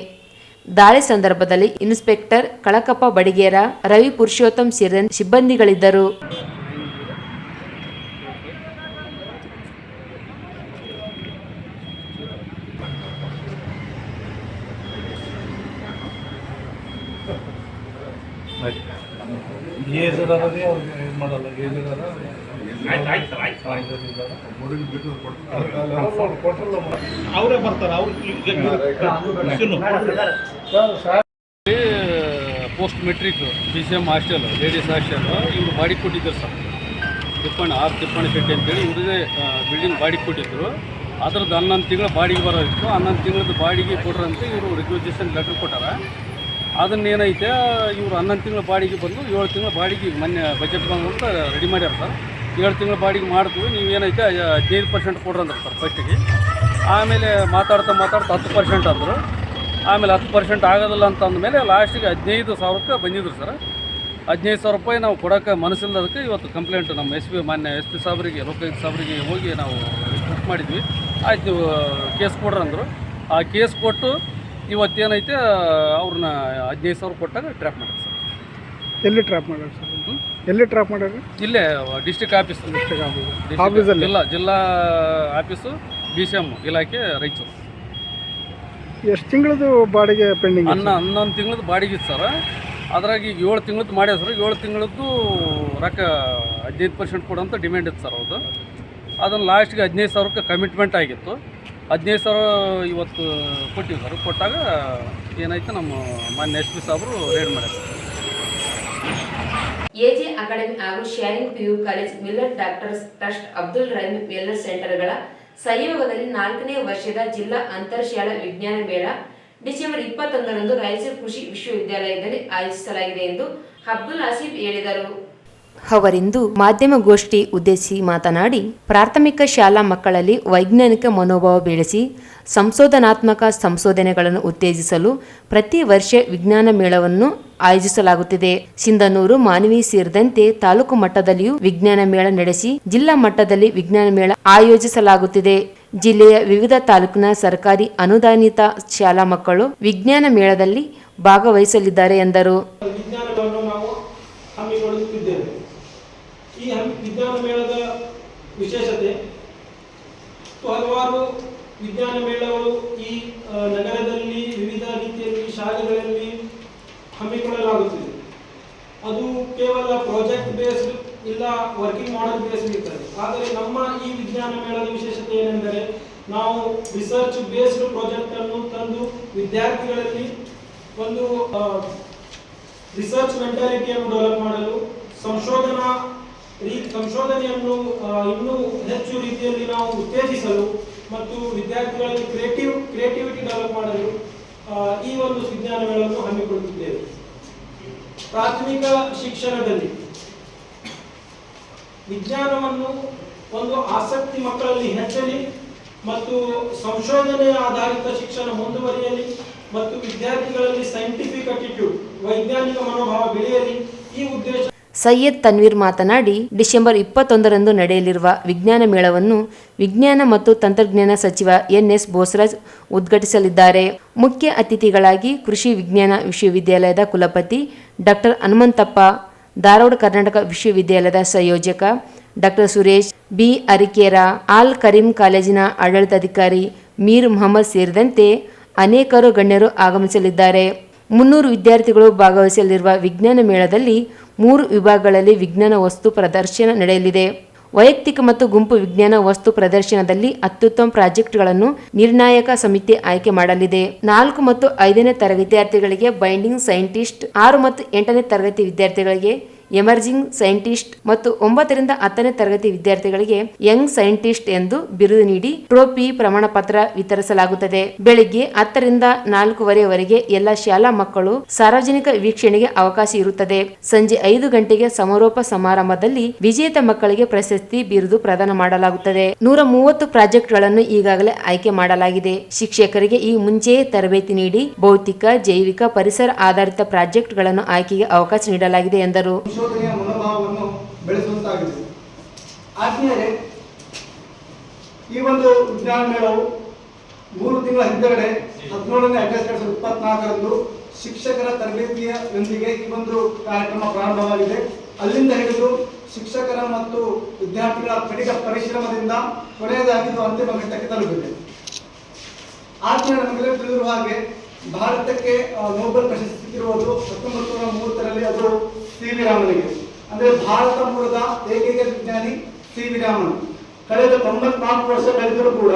ದಾಳಿ ಸಂದರ್ಭದಲ್ಲಿ ಇನ್ಸ್ಪೆಕ್ಟರ್ ಕಳಕಪ್ಪ ಬಡಿಗೇರ, ರವಿ ಪುರುಷೋತ್ತಮ್ ಸೇರಿದಂತೆ ಸಿಬ್ಬಂದಿಗಳಿದ್ದರು. ಅವರೇ ಬರ್ತಾರೆ. Post matric BCM hostel, ladies hostel ಇವರು ಬಾಡಿಗೆ ಕೊಟ್ಟಿದ್ದರು ಸರ್. ತಿಪ್ಪಣ್ಣ ಶೆಟ್ಟಿ ಅಂತೇಳಿ ಇವರಿಗೆ ಬಿಲ್ಡಿಂಗ್ ಬಾಡಿಗೆ ಕೊಟ್ಟಿದ್ದರು. ಅದರದ್ದು 11 ತಿಂಗಳ ಬಾಡಿಗೆ ಬರೋದಿತ್ತು. 11 ತಿಂಗಳದ್ದು ಬಾಡಿಗೆ ಕೊಡ್ರಂತೆ ಇವರು ರಿಕ್ವೆಸಿಷನ್ ಲೆಟ್ರ್ ಕೊಟ್ಟಾರ. ಅದನ್ನೇನೈತೆ ಇವರು 11 ತಿಂಗಳ ಬಾಡಿಗೆ ಬಂದು 7 ತಿಂಗಳ ಬಾಡಿಗೆ ಮೊನ್ನೆ ಬಜೆಟ್ ಬಂದು ಅಂತ ರೆಡಿ ಮಾಡ್ಯಾರ ಸರ್. 7 ತಿಂಗಳ ಬಾಡಿಗೆ ಮಾಡ್ತೀವಿ, ನೀವು ಏನೈತೆ 15% ಕೊಡ್ರಂದ್ರೆ ಸರ್ ಫಸ್ಟಿಗೆ. ಆಮೇಲೆ ಮಾತಾಡ್ತಾ 10% ಅಂದರು. ಆಮೇಲೆ 10% ಆಗೋದಿಲ್ಲ ಅಂತ ಅಂದಮೇಲೆ ಲಾಸ್ಟಿಗೆ 15,000 ರೂಪಾಯಿ ಬಂದಿದ್ರು ಸರ್. 15,000 ರೂಪಾಯಿ ನಾವು ಕೊಡೋಕ್ಕೆ ಮನಸ್ಸಿಲ್ಲದಕ್ಕೆ ಇವತ್ತು ಕಂಪ್ಲೇಂಟ್ ನಮ್ಮ ಮಾನ್ಯ SP ಸಾಬ್ರಿಗೆ, ಲೋಕಾಯುಕ್ತ ಸಾಬ್ರಿಗೆ ಹೋಗಿ ನಾವು ರಿಕ್ವೆಸ್ಟ್ ಮಾಡಿದ್ವಿ. ಆಯ್ತು ನೀವು ಕೇಸ್ ಕೊಡ್ರಂದ್ರು. ಆ ಕೇಸ್ ಕೊಟ್ಟು ಇವತ್ತೇನೈತೆ ಅವ್ರನ್ನ 15,000 ಕೊಟ್ಟಾಗ ಟ್ರ್ಯಾಪ್ ಮಾಡ್ಯಾರ ಸರ್. ಎಲ್ಲಿ ಟ್ರ್ಯಾಪ್ ಮಾಡ್ಯಾರ ಸರ್? ಎಲ್ಲಿ ಟ್ರ್ಯಾಪ್ ಮಾಡ್ಯಾರ? ಇಲ್ಲೇ ಡಿಸ್ಟ್ರಿಕ್ಟ್ ಆಫೀಸ್, ಜಿಲ್ಲಾ ಆಫೀಸು BCM ಇಲಾಖೆ ರಾಯಚೂರು. ಎಷ್ಟು ತಿಂಗಳದು ಬಾಡಿಗೆ ಪೆಂಡಿಂಗ್? 11 ತಿಂಗಳದ್ದು ಬಾಡಿಗೆ ಇತ್ತು ಸರ್. ಅದ್ರಾಗ ಈಗ 7 ತಿಂಗಳದ್ದು ಮಾಡ್ಯಾರ ಸರ್. 7 ತಿಂಗಳದ್ದು ರೊಕ್ಕ 15% ಕೊಡೋಂಥ ಡಿಮ್ಯಾಂಡ್ ಇತ್ತು ಸರ್ ಅವ್ರದ್ದು. ಅದನ್ನು ಲಾಸ್ಟ್ಗೆ 15,000ಕ್ಕೆ ಕಮಿಟ್ಮೆಂಟ್ ಆಗಿತ್ತು. 15,000 ಇವತ್ತು ಕೊಟ್ಟಿವಿ ಸರ್. ಕೊಟ್ಟಾಗ ಏನಾಯ್ತು, ನಮ್ಮ ಮಾನ್ಯ SP ಸಾಹೇಬರು ರೇಡ್ ಮಾಡ್ಯಾರ. ಎಜೆ ಅಕಾಡೆಮಿ ಹಾಗೂ ಶೇರಿಂಗ್ PU college Miller doctors trust Abdul Rahim wellness ಸೆಂಟರ್ಗಳ ಸಹಯೋಗದಲ್ಲಿ 4ನೇ ವರ್ಷದ ಜಿಲ್ಲಾ ಅಂತರ್ಶಾಲಾ ವಿಜ್ಞಾನ ಮೇಳ ಡಿಸೆಂಬರ್ 21ರಂದು ರಾಯಚೂರು ಕೃಷಿ ವಿಶ್ವವಿದ್ಯಾಲಯದಲ್ಲಿ ಆಯೋಜಿಸಲಾಗಿದೆ ಎಂದು ಅಬ್ದುಲ್ ಆಸಿಫ್ ಹೇಳಿದರು. ಅವರಿಂದು ಮಾಧ್ಯಮಗೋಷ್ಠಿ ಉದ್ದೇಶಿಸಿ ಮಾತನಾಡಿ, ಪ್ರಾಥಮಿಕ ಶಾಲಾ ಮಕ್ಕಳಲ್ಲಿ ವೈಜ್ಞಾನಿಕ ಮನೋಭಾವ ಬೆಳೆಸಿ ಸಂಶೋಧನಾತ್ಮಕ ಸಂಶೋಧನೆಗಳನ್ನು ಉತ್ತೇಜಿಸಲು ಪ್ರತಿ ವರ್ಷ ವಿಜ್ಞಾನ ಮೇಳವನ್ನು ಆಯೋಜಿಸಲಾಗುತ್ತಿದೆ. ಸಿಂಧನೂರು, ಮಾನ್ವಿ ಸೇರಿದಂತೆ ತಾಲೂಕು ಮಟ್ಟದಲ್ಲಿಯೂ ವಿಜ್ಞಾನ ಮೇಳ ನಡೆಸಿ ಜಿಲ್ಲಾ ಮಟ್ಟದಲ್ಲಿ ವಿಜ್ಞಾನ ಮೇಳ ಆಯೋಜಿಸಲಾಗುತ್ತಿದೆ. ಜಿಲ್ಲೆಯ ವಿವಿಧ ತಾಲೂಕಿನ ಸರ್ಕಾರಿ ಅನುದಾನಿತ ಶಾಲಾ ಮಕ್ಕಳು ವಿಜ್ಞಾನ ಮೇಳದಲ್ಲಿ ಭಾಗವಹಿಸಲಿದ್ದಾರೆ ಎಂದರು. ಈ ವಿಜ್ಞಾನ ಮೇಳದ ವಿಶೇಷತೆ, ಹಲವಾರು ವಿಜ್ಞಾನ ಮೇಳಗಳು ಈ ನಗರದಲ್ಲಿ ವಿವಿಧ ರೀತಿಯಲ್ಲಿ ಶಾಲೆಗಳಲ್ಲಿ ಹಮ್ಮಿಕೊಳ್ಳಲಾಗುತ್ತಿದೆ. ಅದು ಕೇವಲ ಪ್ರಾಜೆಕ್ಟ್ ಬೇಸ್ಡ್ ಇಲ್ಲ ವರ್ಕಿಂಗ್ ಮಾಡೆಲ್ ಬೇಸ್ಡ್ ಇರ್ತದೆ. ಆದರೆ ನಮ್ಮ ಈ ವಿಜ್ಞಾನ ಮೇಳದ ವಿಶೇಷತೆ ಏನೆಂದರೆ, ನಾವು ರಿಸರ್ಚ್ ಬೇಸ್ಡ್ ಪ್ರಾಜೆಕ್ಟ್ ಅನ್ನು ತಂದು ವಿದ್ಯಾರ್ಥಿಗಳಲ್ಲಿ ಒಂದು ರಿಸರ್ಚ್ ಮೆಂಟಾಲಿಟಿಯನ್ನು ಡೆವಲಪ್ ಮಾಡಲು, ಸಂಶೋಧನೆಯನ್ನು ಇನ್ನೂ ಹೆಚ್ಚು ರೀತಿಯಲ್ಲಿ ನಾವು ಉತ್ತೇಜಿಸಲು ಮತ್ತು ವಿದ್ಯಾರ್ಥಿಗಳಲ್ಲಿ ಕ್ರಿಯೇಟಿವಿಟಿ ಡೆವಲಪ್ ಮಾಡಲು ಈ ಒಂದು ವಿಜ್ಞಾನ ಮೇಳವನ್ನು ಹಮ್ಮಿಕೊಳ್ಳುತ್ತಿದ್ದೇವೆ. ಪ್ರಾಥಮಿಕ ಶಿಕ್ಷಣದಲ್ಲಿ ವಿಜ್ಞಾನವನ್ನು ಒಂದು ಆಸಕ್ತಿ ಮಕ್ಕಳಲ್ಲಿ ಹೆಚ್ಚಲಿ ಮತ್ತು ಸಂಶೋಧನೆ ಆಧಾರಿತ ಶಿಕ್ಷಣ ಮುಂದುವರಿಯಲಿ ಮತ್ತು ವಿದ್ಯಾರ್ಥಿಗಳಲ್ಲಿ ಸೈಂಟಿಫಿಕ್ ಅಟಿಟ್ಯೂಡ್, ವೈಜ್ಞಾನಿಕ ಮನೋಭಾವ ಬೆಳೆಯಲಿ, ಈ ಉದ್ದೇಶ. ಸೈಯದ್ ತನ್ವೀರ್ ಮಾತನಾಡಿ, ಡಿಸೆಂಬರ್ 21ರಂದು ನಡೆಯಲಿರುವ ವಿಜ್ಞಾನ ಮೇಳವನ್ನು ವಿಜ್ಞಾನ ಮತ್ತು ತಂತ್ರಜ್ಞಾನ ಸಚಿವ NS ಬೋಸರಾಜ್ ಉದ್ಘಾಟಿಸಲಿದ್ದಾರೆ. ಮುಖ್ಯ ಅತಿಥಿಗಳಾಗಿ ಕೃಷಿ ವಿಜ್ಞಾನ ವಿಶ್ವವಿದ್ಯಾಲಯದ ಕುಲಪತಿ ಡಾಕ್ಟರ್ ಹನುಮಂತಪ್ಪ, ಧಾರವಾಡ ಕರ್ನಾಟಕ ವಿಶ್ವವಿದ್ಯಾಲಯದ ಸಂಯೋಜಕ ಡಾಕ್ಟರ್ ಸುರೇಶ್ B. ಅರಿಕೇರ, ಆಲ್ ಕರೀಂ ಕಾಲೇಜಿನ ಆಡಳಿತಾಧಿಕಾರಿ ಮೀರ್ ಮೊಹಮ್ಮದ್ ಸೇರಿದಂತೆ ಅನೇಕರು ಗಣ್ಯರು ಆಗಮಿಸಲಿದ್ದಾರೆ. 300 ವಿದ್ಯಾರ್ಥಿಗಳು ಭಾಗವಹಿಸಲಿರುವ ವಿಜ್ಞಾನ ಮೇಳದಲ್ಲಿ 3 ವಿಭಾಗಗಳಲ್ಲಿ ವಿಜ್ಞಾನ ವಸ್ತು ಪ್ರದರ್ಶನ ನಡೆಯಲಿದೆ. ವೈಯಕ್ತಿಕ ಮತ್ತು ಗುಂಪು ವಿಜ್ಞಾನ ವಸ್ತು ಪ್ರದರ್ಶನದಲ್ಲಿ ಅತ್ಯುತ್ತಮ ಪ್ರಾಜೆಕ್ಟ್ಗಳನ್ನು ನಿರ್ಣಾಯಕ ಸಮಿತಿ ಆಯ್ಕೆ ಮಾಡಲಿದೆ. 4 ಮತ್ತು 5ನೇ ತರಗತಿ ವಿದ್ಯಾರ್ಥಿಗಳಿಗೆ ಬೈಂಡಿಂಗ್ ಸೈಂಟಿಸ್ಟ್, 6 ಮತ್ತು 8ನೇ ತರಗತಿ ವಿದ್ಯಾರ್ಥಿಗಳಿಗೆ ಎಮರ್ಜಿಂಗ್ ಸೈಂಟಿಸ್ಟ್ ಮತ್ತು 9 ರಿಂದ 10ನೇ ತರಗತಿ ವಿದ್ಯಾರ್ಥಿಗಳಿಗೆ ಯಂಗ್ ಸೈಂಟಿಸ್ಟ್ ಎಂದು ಬಿರುದು ನೀಡಿ ಟ್ರೋಫಿ, ಪ್ರಮಾಣ ಪತ್ರ ವಿತರಿಸಲಾಗುತ್ತದೆ. ಬೆಳಿಗ್ಗೆ 10 ರಿಂದ 4:15ವರೆಗೆ ಎಲ್ಲ ಶಾಲಾ ಮಕ್ಕಳು ಸಾರ್ವಜನಿಕ ವೀಕ್ಷಣೆಗೆ ಅವಕಾಶ ಇರುತ್ತದೆ. ಸಂಜೆ 5 ಗಂಟೆಗೆ ಸಮಾರೋಪ ಸಮಾರಂಭದಲ್ಲಿ ವಿಜೇತ ಮಕ್ಕಳಿಗೆ ಪ್ರಶಸ್ತಿ, ಬಿರುದು ಪ್ರದಾನ ಮಾಡಲಾಗುತ್ತದೆ. 130 ಪ್ರಾಜೆಕ್ಟ್ಗಳನ್ನು ಈಗಾಗಲೇ ಆಯ್ಕೆ ಮಾಡಲಾಗಿದೆ. ಶಿಕ್ಷಕರಿಗೆ ಈ ಮುಂಚೆಯೇ ತರಬೇತಿ ನೀಡಿ ಭೌತಿಕ, ಜೈವಿಕ, ಪರಿಸರ ಆಧಾರಿತ ಪ್ರಾಜೆಕ್ಟ್ಗಳನ್ನು ಆಯ್ಕೆಗೆ ಅವಕಾಶ ನೀಡಲಾಗಿದೆ ಎಂದರು. ಸಂಶೋಧನೆಯ ಮನೋಭಾವವನ್ನು ಬೆಳೆಸುವಂತಾಗಿದೆ. ಆತ್ಮೀಯರೇ, ಈ ಒಂದು ವಿಜ್ಞಾನ ಮೇಳವು 3 ತಿಂಗಳ ಹಿಂದೆಗಡೆ 17ನೇ ಆಗಸ್ಟ್ 2024ರಂದು ಶಿಕ್ಷಕರ ತರಬೇತಿಯೊಂದಿಗೆ ಈ ಒಂದು ಕಾರ್ಯಕ್ರಮ ಪ್ರಾರಂಭವಾಗಿದೆ. ಅಲ್ಲಿಂದ ಹಿಡಿದು ಶಿಕ್ಷಕರ ಮತ್ತು ವಿದ್ಯಾರ್ಥಿಗಳ ಕಡಿಗ ಪರಿಶ್ರಮದಿಂದ ಕೊನೆಯದಾಗಿ ಇದು ಅಂತಿಮ ಘಟ್ಟಕ್ಕೆ ತಲುಪಿದೆ. ಆತ್ಮೀಯ, ನಮಗೆ ತಿಳಿದಿರುವ ಹಾಗೆ ಭಾರತಕ್ಕೆ ನೋಬೆಲ್ ಪ್ರಶಸ್ತಿ ಸಿಕ್ಕಿರುವುದು 1930ರಲ್ಲಿ. ಅದು C.V. ರಾಮನ್ಗೆ. ಅಂದರೆ ಭಾರತ ಮೂಲದ ಏಕೈಕ ವಿಜ್ಞಾನಿ C.V. ರಾಮನ್. ಕಳೆದ 94 ವರ್ಷ ಕಳೆದರೂ ಕೂಡ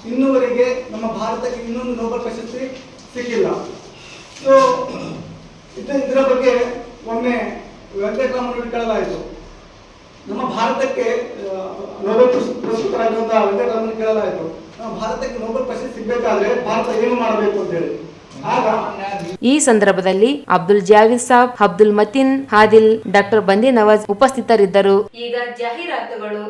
ಇನ್ನೂವರೆಗೆ ನಮ್ಮ ಭಾರತಕ್ಕೆ ಇನ್ನೊಂದು ನೋಬೆಲ್ ಪ್ರಶಸ್ತಿ ಸಿಕ್ಕಿಲ್ಲ. ಸೊ ಇದರ ಬಗ್ಗೆ ಒಮ್ಮೆ ವೆಂಕಟರಾಮನ್ ಕೇಳಲಾಯಿತು. ನಮ್ಮ ಭಾರತಕ್ಕೆ ನೋಬೆಲ್ ಪುರಸ್ಕೃತರಾಗಿರುವಂತಹ ವೆಂಕಟರಾಮನ್ ಕೇಳಲಾಯಿತು, ನಮ್ಮ ಭಾರತಕ್ಕೆ ನೋಬೆಲ್ ಪ್ರಶಸ್ತಿ ಸಿಗಬೇಕಾದ್ರೆ ಭಾರತ ಏನು ಮಾಡಬೇಕು ಅಂತ ಹೇಳಿ. ಈ ಸಂದರ್ಭದಲ್ಲಿ ಅಬ್ದುಲ್ ಜಾವೀದ್ ಸಾಬ್, ಅಬ್ದುಲ್ ಮತೀನ್, ಹಾದಿಲ್, ಡಾಕ್ಟರ್ ಬಂದಿ ನವಾಜ್ ಉಪಸ್ಥಿತರಿದ್ದರು. ಈಗ ಜಾಹೀರಾತುಗಳು.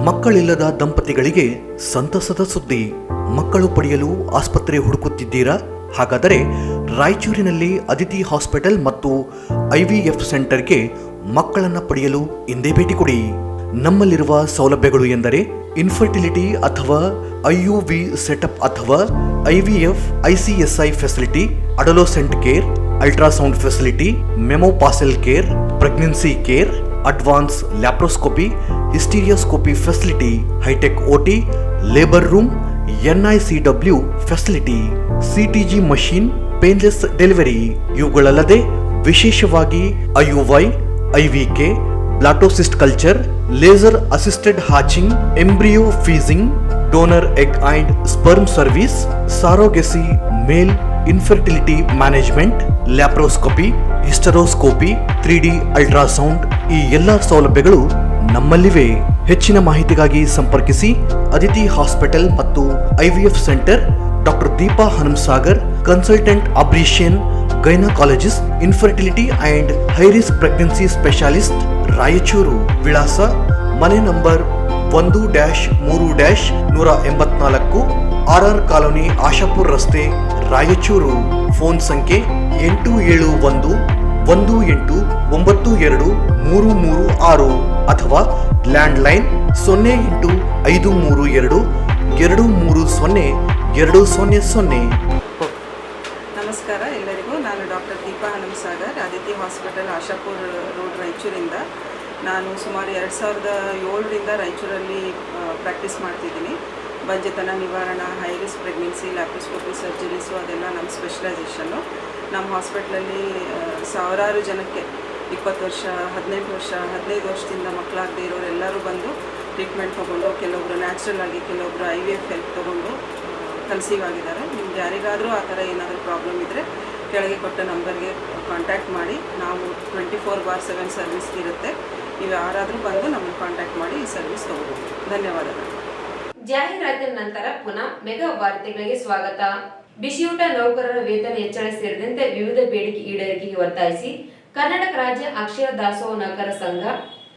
ಮಕ್ಕಳಿಲ್ಲದ ದಂಪತಿಗಳಿಗೆ ಸಂತಸದ ಸುದ್ದಿ. ಮಕ್ಕಳು ಪಡೆಯಲು ಆಸ್ಪತ್ರೆ ಹುಡುಕುತ್ತಿದ್ದೀರಾ? ಹಾಗಾದರೆ ರಾಯಚೂರಿನಲ್ಲಿ ಅದಿತಿ ಹಾಸ್ಪಿಟಲ್ ಮತ್ತು IVF ಸೆಂಟರ್ಗೆ ಮಕ್ಕಳನ್ನು ಪಡೆಯಲು ಇಂದೇ ಭೇಟಿ ಕೊಡಿ. ನಮ್ಮಲ್ಲಿರುವ ಸೌಲಭ್ಯಗಳು ಎಂದರೆ ಇನ್ಫರ್ಟಿಲಿಟಿ ಅಥವಾ IUV ಸೆಟಪ್ ಅಥವಾ IVF ICSI facility, adolescent care, ultrasound facility, menopausal care, pregnancy care, advanced laparoscopy, hysteroscopy facility, high-tech OT, labor room, NICW facility, CTG machine, painless delivery ಇವುಗಳಲ್ಲದೆ ವಿಶೇಷವಾಗಿ IUI, IVK, blastocyst culture, laser assisted hatching, embryo freezing, donor egg and sperm service, surrogacy, male infertility management, laparoscopy, hysteroscopy, 3D ultrasound ಈ ಎಲ್ಲ ಸೌಲಭ್ಯಗಳು ನಮ್ಮಲ್ಲಿವೆ. ಹೆಚ್ಚಿನ ಮಾಹಿತಿಗಾಗಿ ಸಂಪರ್ಕಿಸಿ Aditi hospital ಮತ್ತು IVF centre, doctor Deepa Hanumasagar, consultant obstetrician, gynaecologist, infertility and high risk pregnancy specialist, Raichur. ವಿಳಾಸ ಮನೆ ನಂಬರ್ 1-3-184 RR ಕಾಲೋನಿ, ಆಶಾಪುರ್ ರಸ್ತೆ, ರಾಯಚೂರು. ಫೋನ್ ಸಂಖ್ಯೆ 8718923336 ಅಥವಾ ಲ್ಯಾಂಡ್ಲೈನ್ 085322300200. ನಮಸ್ಕಾರ ಎಲ್ಲರಿಗೂ. ನಾನು doctor Deepa Hanumasagar, Aditi hospital, Ashapur road, ರಾಯಚೂರಿಂದ. ನಾನು ಸುಮಾರು 2007ರಿಂದ ರಾಯಚೂರಲ್ಲಿ ಪ್ರಾಕ್ಟೀಸ್ ಮಾಡ್ತಿದ್ದೀನಿ. ಬಂಜೆತನ ನಿವಾರಣಾ, high risk pregnancy, laparoscopy surgeries ಅದೆಲ್ಲ ನಮ್ಮ ಸ್ಪೆಷಲೈಸೇಷನ್ನು. ನಮ್ಮ ಹಾಸ್ಪಿಟ್ಲಲ್ಲಿ ಸಾವಿರಾರು ಜನಕ್ಕೆ 20 ವರ್ಷ, 18 ವರ್ಷ, 15 ವರ್ಷದಿಂದ ಮಕ್ಕಳಾಗದೇ ಇರೋರೆಲ್ಲರೂ ಬಂದು ಟ್ರೀಟ್ಮೆಂಟ್ ತೊಗೊಂಡು, ಕೆಲವೊಬ್ಬರು ನ್ಯಾಚುರಲ್ ಆಗಿ, ಕೆಲವೊಬ್ಬರು IVF ಹೆಲ್ಪ್ ತೊಗೊಂಡು ಕನ್ಸೀವ್ ಆಗಿದ್ದಾರೆ. ನಿಮ್ಗೆ ಯಾರಿಗಾದರೂ ಆ ಥರ ಏನಾದರೂ ಪ್ರಾಬ್ಲಮ್ ಇದ್ದರೆ ಕೆಳಗೆ ಕೊಟ್ಟ ನಂಬರ್ಗೆ ಕಾಂಟ್ಯಾಕ್ಟ್ ಮಾಡಿ. ನಾವು 24/7 ಸರ್ವಿಸ್ ಇರುತ್ತೆ. ನೀವು ಯಾರಾದರೂ ಬಂದು ನಮ್ಮನ್ನು ಕಾಂಟ್ಯಾಕ್ಟ್ ಮಾಡಿ ಈ ಸರ್ವಿಸ್ ತೊಗೋಬೋದು. ಧನ್ಯವಾದಗಳು. ಜಾಹೀರಾತಿನ ನಂತರ ಪುನಃ ಮೆಗಾ ವಾರ್ತೆಗಳಿಗೆ ಸ್ವಾಗತ. ಬಿಸಿಯೂಟ ನೌಕರರ ವೇತನ ಹೆಚ್ಚಳ ಸೇರಿದಂತೆ ವಿವಿಧ ಬೇಡಿಕೆ ಈಡೇರಿಕೆಗೆ ಒತ್ತಾಯಿಸಿ ಕರ್ನಾಟಕ ರಾಜ್ಯ ಅಕ್ಷರ ದಾಸೋಹ ನೌಕರರ ಸಂಘ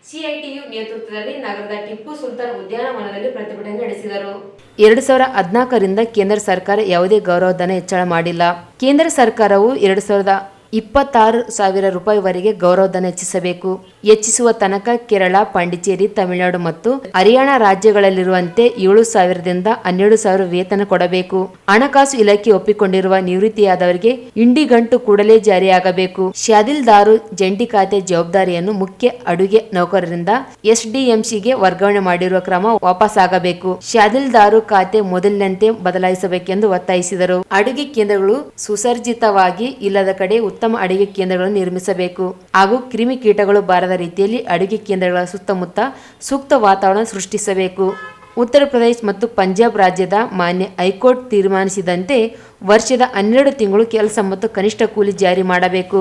CITU ನೇತೃತ್ವದಲ್ಲಿ ನಗರದ ಟಿಪ್ಪು ಸುಲ್ತಾನ್ ಉದ್ಯಾನವನದಲ್ಲಿ ಪ್ರತಿಭಟನೆ ನಡೆಸಿದರು. 2014ರಿಂದ ಕೇಂದ್ರ ಸರ್ಕಾರ ಯಾವುದೇ ಗೌರವಧನ ಹೆಚ್ಚಳ ಮಾಡಿಲ್ಲ. ಕೇಂದ್ರ ಸರ್ಕಾರವು 2026,000 ರೂಪಾಯಿವರೆಗೆ ಗೌರವಧನ ಹೆಚ್ಚಿಸಬೇಕು. ಹೆಚ್ಚಿಸುವ ತನಕ ಕೇರಳ, ಪಾಂಡಿಚೇರಿ, ತಮಿಳುನಾಡು ಮತ್ತು ಹರಿಯಾಣ ರಾಜ್ಯಗಳಲ್ಲಿರುವಂತೆ 7,000ದಿಂದ 12,000 ವೇತನ ಕೊಡಬೇಕು. ಹಣಕಾಸು ಇಲಾಖೆ ಒಪ್ಪಿಕೊಂಡಿರುವ ನಿವೃತ್ತಿಯಾದವರಿಗೆ ಇಂಡಿಗಂಟು ಕೂಡಲೇ ಜಾರಿಯಾಗಬೇಕು. ಶಾದಿಲ್ದಾರು ಜಂಟಿ ಖಾತೆ ಜವಾಬ್ದಾರಿಯನ್ನು ಮುಖ್ಯ ಅಡುಗೆ ನೌಕರರಿಂದ SDMCಗೆ ವರ್ಗಾವಣೆ ಮಾಡಿರುವ ಕ್ರಮ ವಾಪಸ್ಸಾಗಬೇಕು. ಶಾದಿಲ್ದಾರು ಖಾತೆ ಮೊದಲಿನಂತೆ ಬದಲಾಯಿಸಬೇಕೆಂದು ಒತ್ತಾಯಿಸಿದರು. ಅಡುಗೆ ಕೇಂದ್ರಗಳು ಸುಸರ್ಜಿತವಾಗಿ ಇಲ್ಲದ ಕಡೆ ಉತ್ತಮ ಅಡುಗೆ ಕೇಂದ್ರಗಳನ್ನು ನಿರ್ಮಿಸಬೇಕು ಹಾಗೂ ಕ್ರಿಮಿಕೀಟಗಳು ಬಾರದ ರೀತಿಯಲ್ಲಿ ಅಡುಗೆ ಕೇಂದ್ರಗಳ ಸುತ್ತಮುತ್ತ ಸೂಕ್ತ ವಾತಾವರಣ ಸೃಷ್ಟಿಸಬೇಕು. ಉತ್ತರ ಪ್ರದೇಶ ಮತ್ತು ಪಂಜಾಬ್ ರಾಜ್ಯದ ಮಾನ್ಯ ಹೈಕೋರ್ಟ್ ತೀರ್ಮಾನಿಸಿದಂತೆ ವರ್ಷದ 12 ತಿಂಗಳು ಕೆಲಸ ಮತ್ತು ಕನಿಷ್ಠ ಕೂಲಿ ಜಾರಿ ಮಾಡಬೇಕು.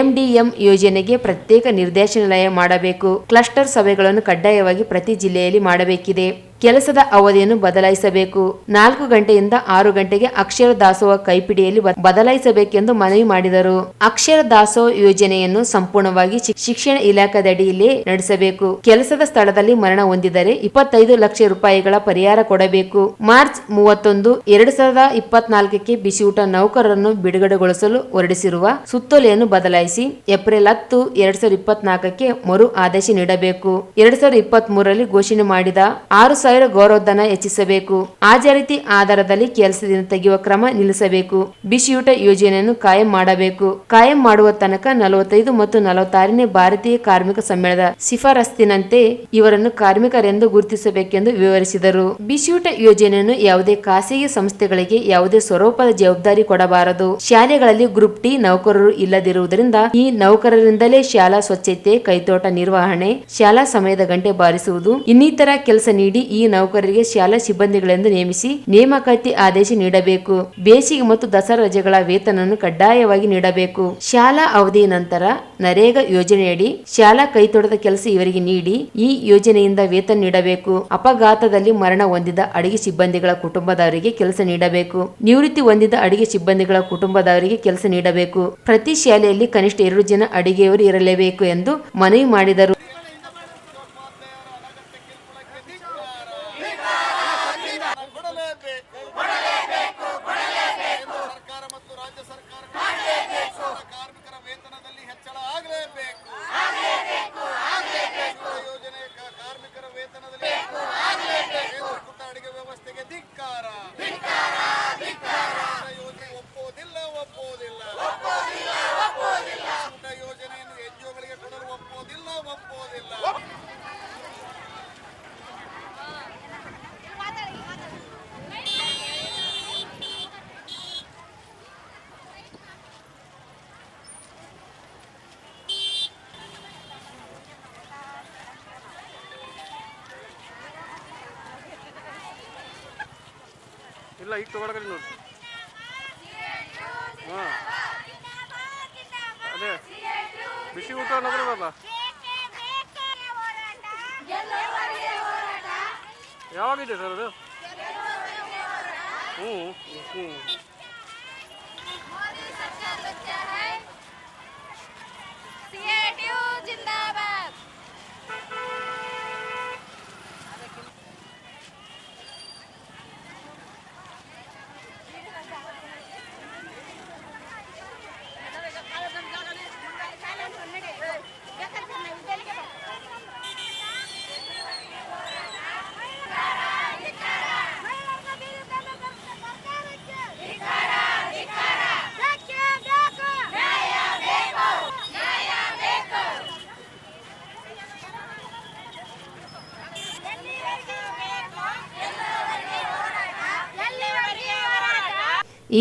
MDM ಯೋಜನೆಗೆ ಪ್ರತ್ಯೇಕ ನಿರ್ದೇಶನಾಲಯ ಮಾಡಬೇಕು. ಕ್ಲಸ್ಟರ್ ಸಭೆಗಳನ್ನು ಕಡ್ಡಾಯವಾಗಿ ಪ್ರತಿ ಜಿಲ್ಲೆಯಲ್ಲಿ ಮಾಡಬೇಕಿದೆ. ಕೆಲಸದ ಅವಧಿಯನ್ನು ಬದಲಾಯಿಸಬೇಕು. 4 ಗಂಟೆಯಿಂದ 6 ಗಂಟೆಗೆ ಅಕ್ಷರ ದಾಸೋಹ ಕೈಪಿಡಿಯಲ್ಲಿ ಬದಲಾಯಿಸಬೇಕೆಂದು ಮನವಿ ಮಾಡಿದರು. ಅಕ್ಷರ ದಾಸೋಹ ಯೋಜನೆಯನ್ನು ಸಂಪೂರ್ಣವಾಗಿ ಶಿಕ್ಷಣ ಇಲಾಖೆದಡಿಯಲ್ಲೇ ನಡೆಸಬೇಕು. ಕೆಲಸದ ಸ್ಥಳದಲ್ಲಿ ಮರಣ ಹೊಂದಿದರೆ 25 ಲಕ್ಷ ರೂಪಾಯಿಗಳ ಪರಿಹಾರ ಕೊಡಬೇಕು. ಮಾರ್ಚ್ 31, 2024ಕ್ಕೆ ಬಿಸಿಯೂಟ ನೌಕರರನ್ನು ಬಿಡುಗಡೆಗೊಳಿಸಲು ಹೊರಡಿಸಿರುವ ಸುತ್ತೋಲೆಯನ್ನು ಬದಲಾಯಿಸಿ ಏಪ್ರಿಲ್ 10, 2024ಕ್ಕೆ ಮರು ಆದೇಶ ನೀಡಬೇಕು. 2023ರಲ್ಲಿ ಘೋಷಣೆ ಮಾಡಿದ 6,000 ಗೌರವಧನ ಹೆಚ್ಚಿಸಬೇಕು. ಹಾಜರಾತಿ ಆಧಾರದಲ್ಲಿ ಕೆಲಸದಿಂದ ತೆಗೆಯುವ ಕ್ರಮ ನಿಲ್ಲಿಸಬೇಕು. ಬಿಸಿಯೂಟ ಯೋಜನೆಯನ್ನು ಕಾಯಂ ಮಾಡಬೇಕು. ಕಾಯಂ ಮಾಡುವ ತನಕ 45 ಮತ್ತು 46ನೇ ಭಾರತೀಯ ಕಾರ್ಮಿಕ ಸಮ್ಮೇಳನದ ಶಿಫಾರಸ್ಸಿನಂತೆ ಇವರನ್ನು ಕಾರ್ಮಿಕರೆಂದು ಗುರುತಿಸಬೇಕೆಂದು ವಿವರಿಸಿದರು. ಬಿಸಿಯೂಟ ಯೋಜನೆಯನ್ನು ಯಾವುದೇ ಖಾಸಗಿ ಸಂಸ್ಥೆಗಳಿಗೆ ಯಾವುದೇ ಸ್ವರೂಪದ ಜವಾಬ್ದಾರಿ ಕೊಡಬಾರದು. ಶಾಲೆಗಳಲ್ಲಿ ಗ್ರೂಪ್ ಡಿ ನೌಕರರು ಇಲ್ಲದಿರುವುದರಿಂದ ಈ ನೌಕರರಿಂದಲೇ ಶಾಲಾ ಸ್ವಚ್ಛತೆ, ಕೈತೋಟ ನಿರ್ವಹಣೆ, ಶಾಲಾ ಸಮಯದ ಗಂಟೆ ಬಾರಿಸುವುದು ಇನ್ನಿತರ ಕೆಲಸ ನೀಡಿ ಈ ನೌಕರರಿಗೆ ಶಾಲಾ ಸಿಬ್ಬಂದಿಗಳೆಂದು ನೇಮಿಸಿ ನೇಮಕಾತಿ ಆದೇಶ ನೀಡಬೇಕು. ಬೇಸಿಗೆ ಮತ್ತು ದಸರಾ ರಜೆಗಳ ವೇತನವನ್ನು ಕಡ್ಡಾಯವಾಗಿ ನೀಡಬೇಕು. ಶಾಲಾ ಅವಧಿ ನಂತರ ನರೇಗಾ ಯೋಜನೆಯಡಿ ಶಾಲಾ ಕೈತೋಟದ ಕೆಲಸ ಇವರಿಗೆ ನೀಡಿ ಈ ಯೋಜನೆಯಿಂದ ವೇತನ ನೀಡಬೇಕು. ಅಪಘಾತದಲ್ಲಿ ಮರಣ ಹೊಂದಿದ ಅಡಿಗೆ ಸಿಬ್ಬಂದಿಗಳ ಕುಟುಂಬದವರಿಗೆ ಕೆಲಸ ನೀಡಬೇಕು. ನಿವೃತ್ತಿ ಹೊಂದಿದ ಅಡಿಗೆ ಸಿಬ್ಬಂದಿಗಳ ಕುಟುಂಬದವರಿಗೆ ಕೆಲಸ ನೀಡಬೇಕು. ಪ್ರತಿ ಶಾಲೆಯಲ್ಲಿ ಕನಿಷ್ಠ 2 ಜನ ಅಡಿಗೆಯವರು ಇರಲೇಬೇಕು ಎಂದು ಮನವಿ ಮಾಡಿದರು. ಯೋಜನೆಯನ್ನು NGOಗಳಿಗೆ ಕೊಡಲು ಒಪ್ಪುವುದಿಲ್ಲ. ಇಲ್ಲ ಈಗ ತಗೊಳಕರಿ ನೋಡಿ. ಹಾಂ ಅದೇ ಬಿಸಿ ಊಟ ಅನ್ನೋದ್ರಲ್ಲ ಯಾವಾಗಿದೆ ಸರ್ ಅದು? ಹ್ಞೂ ಹ್ಞೂ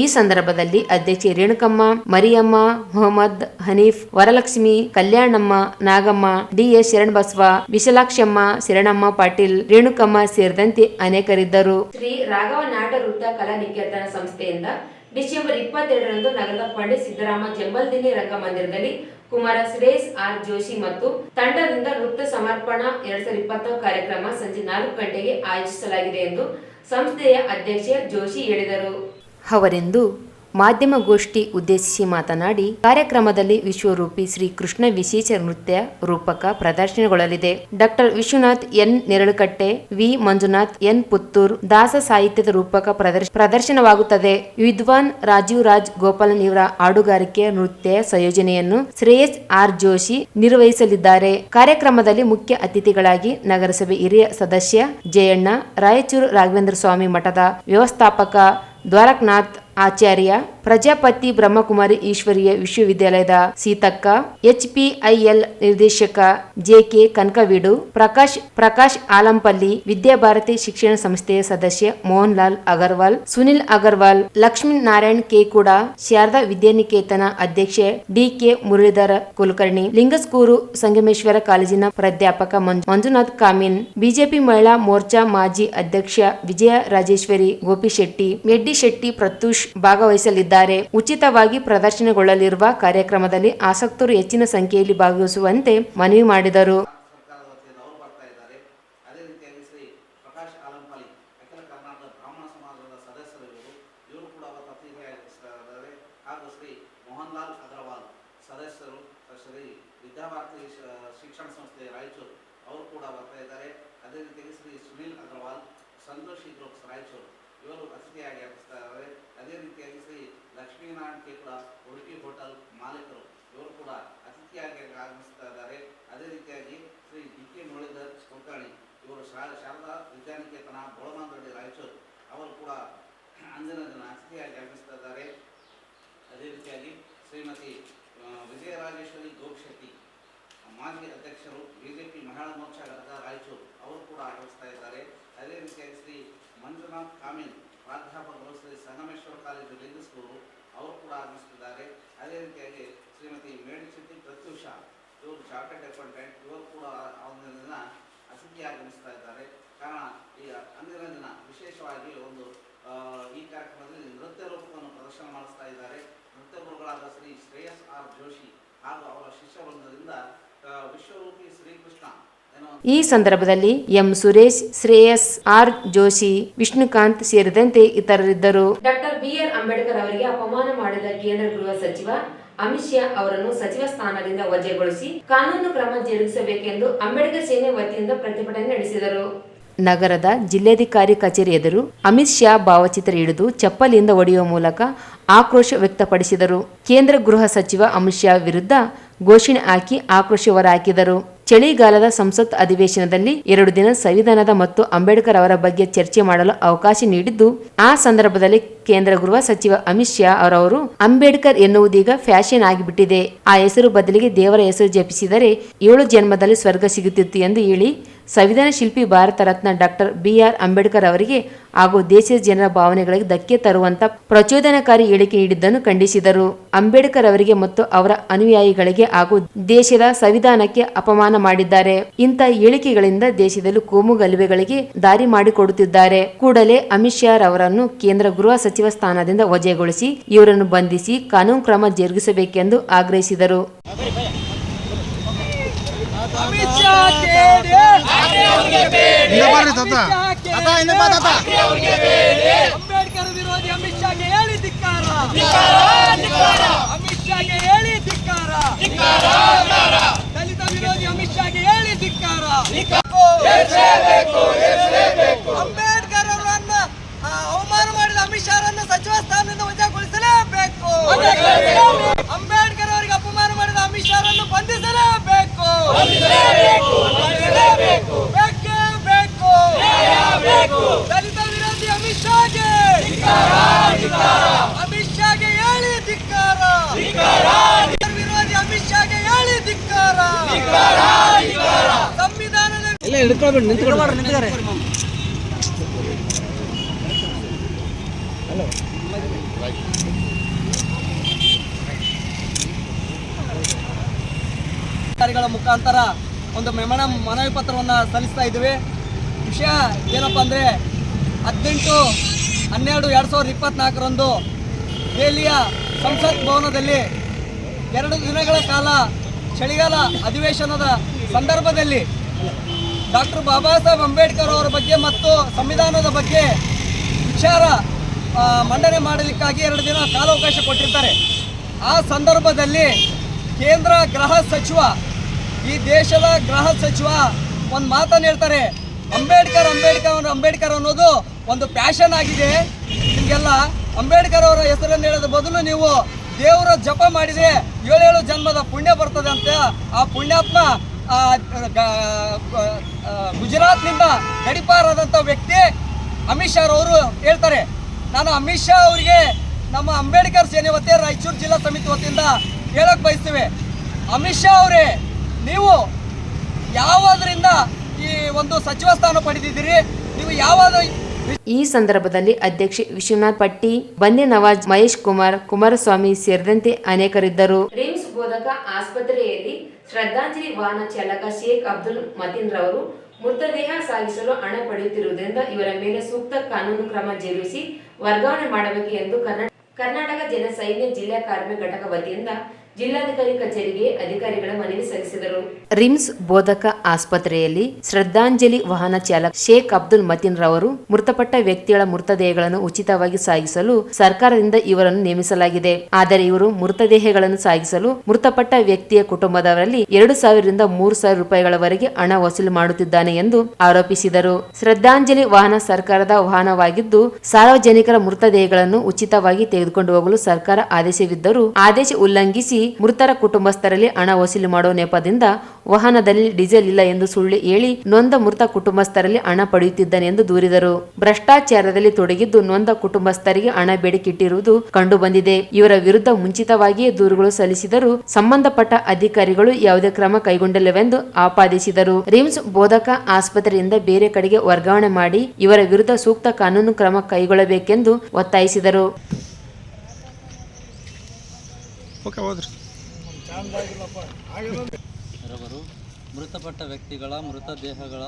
ಈ ಸಂದರ್ಭದಲ್ಲಿ ಅಧ್ಯಕ್ಷೆ ರೇಣುಕಮ್ಮ, ಮರಿಯಮ್ಮ, ಮೊಹಮ್ಮದ್ ಹನೀಫ್, ವರಲಕ್ಷ್ಮಿ, ಕಲ್ಯಾಣಮ್ಮ, ನಾಗಮ್ಮ, ಡಿಎಸ್ ಶರಣಬಸವ, ವಿಶಾಲಾಕ್ಷಮ್ಮ, ಶರಣಮ್ಮ ಪಾಟೀಲ್, ರೇಣುಕಮ್ಮ ಸೇರಿದಂತೆ ಅನೇಕರಿದ್ದರು. ಶ್ರೀ ರಾಘವ ನಾಟ ವೃತ್ತ ಕಲಾ ನಿಕೇತನ ಸಂಸ್ಥೆಯಿಂದ ಡಿಸೆಂಬರ್ 22ರಂದು ನಗರದ ಪಂಡಿತ್ ಸಿದ್ದರಾಮ ಜಂಬಲ್ದಿನ್ನಿ ರಂಗಮಂದಿರದಲ್ಲಿ ಕುಮಾರ ಸುರೇಶ್ ಆರ್ ಜೋಶಿ ಮತ್ತು ತಂಡದಿಂದ ನೃತ್ಯ ಸಮರ್ಪಣಾ 2020 ಕಾರ್ಯಕ್ರಮ ಸಂಜೆ 4 ಗಂಟೆಗೆ ಆಯೋಜಿಸಲಾಗಿದೆ ಎಂದು ಸಂಸ್ಥೆಯ ಅಧ್ಯಕ್ಷೆ ಜೋಶಿ ಹೇಳಿದರು. ಅವರೆಂದು ಮಾಧ್ಯಮಗೋಷ್ಠಿ ಉದ್ದೇಶಿಸಿ ಮಾತನಾಡಿ, ಕಾರ್ಯಕ್ರಮದಲ್ಲಿ ವಿಶ್ವರೂಪಿ ಶ್ರೀ ಕೃಷ್ಣ ವಿಶೇಷ ನೃತ್ಯ ರೂಪಕ ಪ್ರದರ್ಶನಗೊಳ್ಳಲಿದೆ. Doctor Vishwanath N Neralukatte, V Manjunath N Puttur ದಾಸ ಸಾಹಿತ್ಯದ ರೂಪಕ ಪ್ರದರ್ಶನವಾಗುತ್ತದೆ. ವಿದ್ವಾನ್ ರಾಜೀವ್ ರಾಜ್ ಗೋಪಾಲನ್ ಇವರ ಹಾಡುಗಾರಿಕೆ ನೃತ್ಯ ಸಂಯೋಜನೆಯನ್ನು ಶ್ರೇಯಸ್ ಆರ್ ಜೋಶಿ ನಿರ್ವಹಿಸಲಿದ್ದಾರೆ. ಕಾರ್ಯಕ್ರಮದಲ್ಲಿ ಮುಖ್ಯ ಅತಿಥಿಗಳಾಗಿ ನಗರಸಭೆ ಹಿರಿಯ ಸದಸ್ಯ ಜಯಣ್ಣ, ರಾಯಚೂರು ರಾಘವೇಂದ್ರ ಸ್ವಾಮಿ ಮಠದ ವ್ಯವಸ್ಥಾಪಕ ದ್ವಾರಕನಾಥ್ ಆಚಾರ್ಯ, ಪ್ರಜಾಪತಿ ಬ್ರಹ್ಮಕುಮಾರಿ ಈಶ್ವರೀಯ ವಿಶ್ವವಿದ್ಯಾಲಯದ ಸೀತಕ್ಕ, HPIL ನಿರ್ದೇಶಕ JK ಕನಕವೀಡು, ಪ್ರಕಾಶ್ ಆಲಂಪಲ್ಲಿ, ವಿದ್ಯಾಭಾರತಿ ಶಿಕ್ಷಣ ಸಂಸ್ಥೆಯ ಸದಸ್ಯ ಮೋಹನ್ ಲಾಲ್ ಅಗರ್ವಾಲ್, ಸುನಿಲ್ ಅಗರ್ವಾಲ್, ಲಕ್ಷ್ಮೀನಾರಾಯಣ್ ಕೂಡ, ಶಾರದಾ ವಿದ್ಯಾನಿಕೇತನ ಅಧ್ಯಕ್ಷೆ DK ಮುರಳೀಧರ ಕುಲಕರ್ಣಿ, ಲಿಂಗಸ್ಕೂರು ಸಂಗಮೇಶ್ವರ ಕಾಲೇಜಿನ ಪ್ರಾಧ್ಯಾಪಕ ಮಂಜುನಾಥ್ ಕಾಮಿನ್, ಬಿಜೆಪಿ ಮಹಿಳಾ ಮೋರ್ಚಾ ಮಾಜಿ ಅಧ್ಯಕ್ಷ ವಿಜಯ ರಾಜೇಶ್ವರಿ ಗೋಪಿಶೆಟ್ಟಿ, ಮೆಡ್ಡಿ ಶೆಟ್ಟಿ ಪ್ರತ್ಯೂಷ್ ಭಾಗವಹಿಸಲಿದ್ದಾರೆ. ಉಚಿತವಾಗಿ ಪ್ರದರ್ಶನಗೊಳ್ಳಲಿರುವ ಕಾರ್ಯಕ್ರಮದಲ್ಲಿ ಆಸಕ್ತರು ಹೆಚ್ಚಿನ ಸಂಖ್ಯೆಯಲ್ಲಿ ಭಾಗವಹಿಸುವಂತೆ ಮನವಿ ಮಾಡಿದರು. ಅದೇ ರೀತಿಯಾಗಿ ಶ್ರೀ ಪ್ರಕಾಶ್ ಆಲಂಪಾಲಿ ಅಖಿಲ ಕರ್ನಾಟಕ ಬ್ರಾಹ್ಮಣ ಸಮಾಜದ ಸದಸ್ಯರು ಇವರು ಕೂಡ ಅತಿಥಿಯಾಗಿದ್ದಾರೆ. ಹಾಗೂ ಶ್ರೀ ಮೋಹನ್ ಲಾಲ್ ಅಗರ್ವಾಲ್ ಸದಸ್ಯರು, ಶ್ರೀ ವಿದ್ಯಾಭಾರತಿ ಶಿಕ್ಷಣ ಸಂಸ್ಥೆ ರಾಯಚೂರು ಅವರು ಕೂಡ ಬರ್ತಾ ಇದ್ದಾರೆ. ಅದೇ ರೀತಿಯಾಗಿ ಶ್ರೀ ಸುನಿಲ್ ಅಗರ್ವಾಲ್, ಸಂತೋಷಿ ಗ್ರೂಪ್ಸ್ ರಾಯಚೂರು ಇವರು ಅತಿಥಿಯಾಗಿ ಆಗಮಿಸ್ತಾರೆ. ಅದೇ ರೀತಿಯಾಗಿ ಶ್ರೀ ಲಕ್ಷ್ಮೀನಾರಾಯಣ್ ಕೂಡ ಉಡುಪಿ ಹೋಟೆಲ್ ಮಾಲೀಕರು ಇವರು ಕೂಡ ಅತಿಥಿಯಾಗಿ ಆಗಮಿಸ್ತಾ ಇದ್ದಾರೆ. ಅದೇ ರೀತಿಯಾಗಿ ಶ್ರೀ DK ಮುರಳೀಧರ್ ಕುಲಕರ್ಣಿ ಇವರು ಶಾರದಾ ವಿದ್ಯಾನಿಕೇತನ ಬೋಳಮಾನದೊಡ್ಡಿ ರಾಯಚೂರು ಅವರು ಕೂಡ ಅಂದಿನ ದಿನ ಅತಿಥಿಯಾಗಿ ಆಗಮಿಸ್ತಾ ಇದ್ದಾರೆ. ಅದೇ ರೀತಿಯಾಗಿ ಶ್ರೀಮತಿ ವಿಜಯರಾಜೇಶ್ವರಿ ಗೋಪಿಶೆಟ್ಟಿ ಮಾಜಿ ಅಧ್ಯಕ್ಷರು BJP ಮಹಿಳಾ ಮೋರ್ಚಾ ಘಟಕ ರಾಯಚೂರು ಅವರು ಕೂಡ ಆಗಮಿಸ್ತಾ ಇದ್ದಾರೆ. ಅದೇ ರೀತಿಯಾಗಿ ಶ್ರೀ ಮಂಜುನಾಥ್ ಕಾಮಿನ್ ಪ್ರಾಧ್ಯಾಪಕರು ಶ್ರೀ ಸಂಗಮೇಶ್ವರ ಕಾಲೇಜು ಲಿಂಗಸ್ಕೂರು ಅವರು ಕೂಡ ಆಗಮಿಸುತ್ತಿದ್ದಾರೆ. ಅದೇ ರೀತಿಯಾಗಿ ಶ್ರೀಮತಿ ಮೇಡಿಶೆಟ್ಟಿ ಪ್ರತ್ಯೂಷ ಇವರು ಚಾರ್ಟೆಡ್ ಅಕೌಂಟೆಂಟ್ ಇವರು ಕೂಡ ಅಂದಿನ ದಿನ ಅತಿಥಿ ಆಗಮಿಸ್ತಾ ಇದ್ದಾರೆ. ಕಾರಣ ಈ ಅಂದಿನ ದಿನ ವಿಶೇಷವಾಗಿ ಒಂದು ಈ ಕಾರ್ಯಕ್ರಮದಲ್ಲಿ ನೃತ್ಯ ರೂಪವನ್ನು ಪ್ರದರ್ಶನ ಮಾಡಿಸ್ತಾ ಇದ್ದಾರೆ. ನೃತ್ಯ ಗುರುಗಳಾದ ಶ್ರೀ ಶ್ರೇಯಸ್ ಆರ್ ಜೋಶಿ ಹಾಗೂ ಅವರ ಶಿಷ್ಯವೃಂದದಿಂದ ವಿಶ್ವರೂಪಿ ಶ್ರೀಕೃಷ್ಣ ಈ ಸಂದರ್ಭದಲ್ಲಿ ಎಂ ಸುರೇಶ್, ಶ್ರೇಯಸ್ ಆರ್ ಜೋಶಿ, ವಿಷ್ಣುಕಾಂತ್ ಸೇರಿದಂತೆ ಇತರರಿದ್ದರು. ಡಾಕ್ಟರ್ BR ಅಂಬೇಡ್ಕರ್ ಅವರಿಗೆ ಅಪಮಾನ ಮಾಡಿದ ಕೇಂದ್ರ ಗೃಹ ಸಚಿವ ಅಮಿತ್ ಶಾ ಅವರನ್ನು ಸಚಿವ ಸ್ಥಾನದಿಂದ ವಜಾಗೊಳಿಸಿ ಕಾನೂನು ಕ್ರಮ ಜರುಗಿಸಬೇಕೆಂದು ಅಂಬೇಡ್ಕರ್ ಸೇನೆ ವತಿಯಿಂದ ಪ್ರತಿಭಟನೆ ನಡೆಸಿದರು. ನಗರದ ಜಿಲ್ಲಾಧಿಕಾರಿ ಕಚೇರಿ ಎದುರು ಅಮಿತ್ ಶಾ ಭಾವಚಿತ್ರ ಹಿಡಿದು ಚಪ್ಪಲಿಯಿಂದ ಹೊಡೆಯುವ ಮೂಲಕ ಆಕ್ರೋಶ ವ್ಯಕ್ತಪಡಿಸಿದರು. ಕೇಂದ್ರ ಗೃಹ ಸಚಿವ ಅಮಿತ್ ಶಾ ವಿರುದ್ಧ ಘೋಷಣೆ ಹಾಕಿ ಆಕ್ರೋಶ ಹೊರಹಾಕಿದರು. ಚಳಿಗಾಲದ ಸಂಸತ್ ಅಧಿವೇಶನದಲ್ಲಿ 2 ದಿನ ಸಂವಿಧಾನದ ಮತ್ತು ಅಂಬೇಡ್ಕರ್ ಅವರ ಬಗ್ಗೆ ಚರ್ಚೆ ಮಾಡಲು ಅವಕಾಶ ನೀಡಿದ್ದು, ಆ ಸಂದರ್ಭದಲ್ಲಿ ಕೇಂದ್ರ ಗೃಹ ಸಚಿವ ಅಮಿತ್ ಶಾ ಅವರವರು ಅಂಬೇಡ್ಕರ್ ಎನ್ನುವುದೀಗ ಫ್ಯಾಷನ್ ಆಗಿಬಿಟ್ಟಿದೆ. ಆ ಹೆಸರು ಬದಲಿಗೆ ದೇವರ ಹೆಸರು ಜಪಿಸಿದರೆ 7 ಜನ್ಮದಲ್ಲಿ ಸ್ವರ್ಗ ಸಿಗುತ್ತಿತ್ತು ಎಂದು ಹೇಳಿ ಸಂವಿಧಾನ ಶಿಲ್ಪಿ ಭಾರತ ರತ್ನ ಡಾಕ್ಟರ್ BR ಅಂಬೇಡ್ಕರ್ ಅವರಿಗೆ ಹಾಗೂ ದೇಶದ ಜನರ ಭಾವನೆಗಳಿಗೆ ಧಕ್ಕೆ ತರುವಂತ ಪ್ರಚೋದನಕಾರಿ ಹೇಳಿಕೆ ನೀಡಿದ್ದನ್ನು ಖಂಡಿಸಿದರು. ಅಂಬೇಡ್ಕರ್ ಅವರಿಗೆ ಮತ್ತು ಅವರ ಅನುಯಾಯಿಗಳಿಗೆ ಹಾಗೂ ದೇಶದ ಸಂವಿಧಾನಕ್ಕೆ ಅಪಮಾನ ಮಾಡಿದ್ದಾರೆ. ಇಂಥ ಹೇಳಿಕೆಗಳಿಂದ ದೇಶದಲ್ಲಿ ಕೋಮು ಗಲಭೆಗಳಿಗೆ ದಾರಿ ಮಾಡಿಕೊಡುತ್ತಿದ್ದಾರೆ. ಕೂಡಲೇ ಅಮಿತ್ ಶಾ ಅವರನ್ನು ಕೇಂದ್ರ ಗೃಹ ಸಚಿವ ಸ್ಥಾನದಿಂದ ವಜಾಗೊಳಿಸಿ ಇವರನ್ನು ಬಂಧಿಸಿ ಕಾನೂನು ಕ್ರಮ ಜರುಗಿಸಬೇಕೆಂದು ಆಗ್ರಹಿಸಿದರು. ಅಂಬೇಡ್ಕರ್ ವಿರೋಧಿ ಅಮಿತ್ ಶಾಗೆ ಹೇಳಿ ಧಿಕ್ಕಾರ. ಅಮಿತ್ ಶಾಗೆ ಹೇಳಿ ಧಿಕ್ಕಾರ. ದಲಿತ ವಿರೋಧಿ ಅಮಿತ್ ಶಾಗೆ ಹೇಳಿ ಧಿಕ್ಕಾರ. ಅಂಬೇಡ್ಕರ್ ಅವರನ್ನ ಅವಮಾನ ಮಾಡಿದ ಅಮಿತ್ ಶಾ ಅವರನ್ನು ಸಚಿವ ಸ್ಥಾನದಿಂದ ವಜಾಗೊಳಿಸಲೇಬೇಕು. ಅಂಬೇಡ್ಕರ್ ಅವರಿಗೆ ಅಪಮಾನ ಮಾಡಿದ ಅಮಿತ್ ಶಾ ಅವರನ್ನು ಬಂಧಿಸಲೇಬೇಕು. ಬೇಕೇ ಬೇಕು. ದಲಿತ ವಿರೋಧಿ ಅಮಿತ್ ಶಾಗೆ ಹೇಳಿ ಧಿಕ್ಕಾರ. ವಿರೋಧಿ ಅಮಿತ್ ಶಾಗೆ ಹೇಳಿ ಧಿಕ್ಕಾರ. ಸಂವಿಧಾನದ ಅಧಿಕಾರಿಗಳ ಮುಖಾಂತರ ಒಂದು ಮನವಿ ಪತ್ರವನ್ನು ಸಲ್ಲಿಸ್ತಾ ಇದ್ದೀವಿ. ವಿಷಯ ಏನಪ್ಪ ಅಂದರೆ 18/12/2024 ದೆಹಲಿಯ ಸಂಸತ್ ಭವನದಲ್ಲಿ 2 ದಿನಗಳ ಕಾಲ ಚಳಿಗಾಲ ಅಧಿವೇಶನದ ಸಂದರ್ಭದಲ್ಲಿ ಡಾಕ್ಟರ್ ಬಾಬಾ ಸಾಹೇಬ್ ಅಂಬೇಡ್ಕರ್ ಅವರ ಬಗ್ಗೆ ಮತ್ತು ಸಂವಿಧಾನದ ಬಗ್ಗೆ ವಿಚಾರ ಮಂಡನೆ ಮಾಡಲಿಕ್ಕಾಗಿ 2 ದಿನ ಕಾಲಾವಕಾಶ ಕೊಟ್ಟಿರ್ತಾರೆ. ಆ ಸಂದರ್ಭದಲ್ಲಿ ಕೇಂದ್ರ ಗೃಹ ಸಚಿವ, ಈ ದೇಶದ ಗೃಹ ಸಚಿವ ಒಂದು ಮಾತನ್ನು ಹೇಳ್ತಾರೆ. ಅಂಬೇಡ್ಕರ್ ಅನ್ನೋದು ಒಂದು ಪ್ಯಾಷನ್ ಆಗಿದೆ. ನಿಮಗೆಲ್ಲ ಅಂಬೇಡ್ಕರ್ ಅವರ ಹೆಸರನ್ನು ಹೇಳೋದ್ರ ಬದಲು ನೀವು ದೇವರ ಜಪ ಮಾಡಿದರೆ 7 ಜನ್ಮದ ಪುಣ್ಯ ಬರ್ತದೆ ಅಂತ ಆ ಪುಣ್ಯಾತ್ಮ ಗುಜರಾತ್ನಿಂದ ಗಡಿಪಾರಾದಂಥ ವ್ಯಕ್ತಿ ಅಮಿತ್ ಶಾ ಅವರು ಹೇಳ್ತಾರೆ. ನಾನು ಅಮಿತ್ ಶಾ ಅವರಿಗೆ ನಮ್ಮ ಅಂಬೇಡ್ಕರ್ ಸೇನೆ ವತಿಯ ರಾಯಚೂರು ಜಿಲ್ಲಾ ಸಮಿತಿ ವತಿಯಿಂದ ಹೇಳಕ್ಕೆ ಬಯಸ್ತೇವೆ. ಅಮಿತ್ ಶಾ ಅವರೇ, ನೀವು ಯಾವುದರಿಂದ ಈ ಒಂದು ಸಚಿವ ಸ್ಥಾನ ಪಡೆದಿದ್ದೀರಿ? ನೀವು ಯಾವಾಗ ಈ ಸಂದರ್ಭದಲ್ಲಿ ಅಧ್ಯಕ್ಷ ವಿಶ್ವನಾಥ್ ಪಟ್ಟಿ, ಬಂದೆ ನವಾಜ್, ಮಹೇಶ್ ಕುಮಾರ್, ಕುಮಾರಸ್ವಾಮಿ ಸೇರಿದಂತೆ ಅನೇಕರಿದ್ದರು. ರಿಮ್ಸ್ ಬೋಧಕ ಆಸ್ಪತ್ರೆಯಲ್ಲಿ ಶ್ರದ್ಧಾಂಜಲಿ ವಾಹನ ಚಾಲಕ ಶೇಖ್ ಅಬ್ದುಲ್ ಮತೀನ್ ರವರು ಮೃತದೇಹ ಸಾಗಿಸಲು ಹಣ ಪಡೆಯುತ್ತಿರುವುದರಿಂದ ಇವರ ಮೇಲೆ ಸೂಕ್ತ ಕಾನೂನು ಕ್ರಮ ಜರುಗಿಸಿ ವರ್ಗಾವಣೆ ಮಾಡಬೇಕು ಎಂದು ಕರ್ನಾಟಕ ಜನ ಸೈನ್ಯ ಜಿಲ್ಲಾ ಕಾರ್ಮಿಕ ಘಟಕ ವತಿಯಿಂದ ಜಿಲ್ಲಾಧಿಕಾರಿ ಕಚೇರಿಗೆ ಅಧಿಕಾರಿಗಳ ಮನವಿ ಸಲ್ಲಿಸಿದರು. ರಿಮ್ಸ್ ಬೋಧಕ ಆಸ್ಪತ್ರೆಯಲ್ಲಿ ಶ್ರದ್ಧಾಂಜಲಿ ವಾಹನ ಚಾಲಕ ಶೇಖ್ ಅಬ್ದುಲ್ ಮತೀನ್ ರವರು ಮೃತಪಟ್ಟ ವ್ಯಕ್ತಿಗಳ ಮೃತದೇಹಗಳನ್ನು ಉಚಿತವಾಗಿ ಸಾಗಿಸಲು ಸರ್ಕಾರದಿಂದ ಇವರನ್ನು ನೇಮಿಸಲಾಗಿದೆ. ಆದರೆ ಇವರು ಮೃತದೇಹಗಳನ್ನು ಸಾಗಿಸಲು ಮೃತಪಟ್ಟ ವ್ಯಕ್ತಿಯ ಕುಟುಂಬದವರಲ್ಲಿ 2,000 ರಿಂದ 3,000 ರೂಪಾಯಿಗಳವರೆಗೆ ಹಣ ವಸೂಲು ಮಾಡುತ್ತಿದ್ದಾನೆ ಎಂದು ಆರೋಪಿಸಿದರು. ಶ್ರದ್ಧಾಂಜಲಿ ವಾಹನ ಸರ್ಕಾರದ ವಾಹನವಾಗಿದ್ದು ಸಾರ್ವಜನಿಕರ ಮೃತದೇಹಗಳನ್ನು ಉಚಿತವಾಗಿ ತೆಗೆದುಕೊಂಡು ಹೋಗಲು ಸರ್ಕಾರ ಆದೇಶವಿದ್ದರೂ ಆದೇಶ ಉಲ್ಲಂಘಿಸಿ ಮೃತರ ಕುಟುಂಬಸ್ಥರಲ್ಲಿ ಹಣ ವಸೂಲಿ ಮಾಡುವ ನೆಪದಿಂದ ವಾಹನದಲ್ಲಿ ಡೀಸೆಲ್ ಇಲ್ಲ ಎಂದು ಸುಳ್ಳು ಹೇಳಿ ನೊಂದ ಮೃತ ಕುಟುಂಬಸ್ಥರಲ್ಲಿ ಹಣ ಪಡೆಯುತ್ತಿದ್ದಾನೆ ಎಂದು ದೂರಿದರು. ಭ್ರಷ್ಟಾಚಾರದಲ್ಲಿ ತೊಡಗಿದ್ದು ನೊಂದ ಕುಟುಂಬಸ್ಥರಿಗೆ ಹಣ ಬೇಡಿಕೆಟ್ಟಿರುವುದು ಕಂಡು ಬಂದಿದೆ. ಇವರ ವಿರುದ್ಧ ಮುಂಚಿತವಾಗಿಯೇ ದೂರುಗಳು ಸಲ್ಲಿಸಿದರೂ ಸಂಬಂಧಪಟ್ಟ ಅಧಿಕಾರಿಗಳು ಯಾವುದೇ ಕ್ರಮ ಕೈಗೊಂಡಿಲ್ಲವೆಂದು ಆಪಾದಿಸಿದರು. ರಿಮ್ಸ್ ಬೋಧಕ ಆಸ್ಪತ್ರೆಯಿಂದ ಬೇರೆ ಕಡೆಗೆ ವರ್ಗಾವಣೆ ಮಾಡಿ ಇವರ ವಿರುದ್ಧ ಸೂಕ್ತ ಕಾನೂನು ಕ್ರಮ ಕೈಗೊಳ್ಳಬೇಕೆಂದು ಒತ್ತಾಯಿಸಿದರು. ರವರು ಮೃತಪಟ್ಟ ವ್ಯಕ್ತಿಗಳ ಮೃತದೇಹಗಳ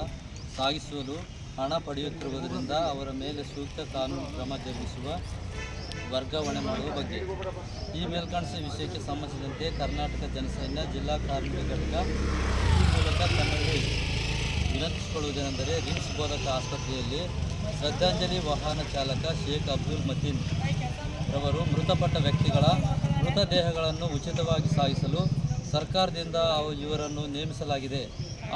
ಸಾಗಿಸಲು ಹಣ ಪಡೆಯುತ್ತಿರುವುದರಿಂದ ಅವರ ಮೇಲೆ ಸೂಕ್ತ ಕಾನೂನು ಕ್ರಮ ಜರುಗಿಸುವ ವರ್ಗಾವಣೆ ಮಾಡುವ ಬಗ್ಗೆ ಈ ಮೇಲ್ಕಾಣಿಸಿದ ವಿಷಯಕ್ಕೆ ಸಂಬಂಧಿಸಿದಂತೆ ಕರ್ನಾಟಕ ಜನಸೈನ್ಯ ಜಿಲ್ಲಾ ಕಾರ್ಮಿಕ ಘಟಕ ಈ ಮೂಲಕ ತನ್ನಲ್ಲಿ ವಿನಂತಿಸಿಕೊಳ್ಳುವುದೇನೆಂದರೆ ರಿಮ್ಸ್ ಬೋಧಕ ಆಸ್ಪತ್ರೆಯಲ್ಲಿ ಶ್ರದ್ಧಾಂಜಲಿ ವಾಹನ ಚಾಲಕ ಶೇಖ್ ಅಬ್ದುಲ್ ಮತೀನ್ ರವರು ಮೃತಪಟ್ಟ ವ್ಯಕ್ತಿಗಳ ಮೃತದೇಹಗಳನ್ನು ಉಚಿತವಾಗಿ ಸಾಗಿಸಲು ಸರ್ಕಾರದಿಂದ ಇವರನ್ನು ನೇಮಿಸಲಾಗಿದೆ.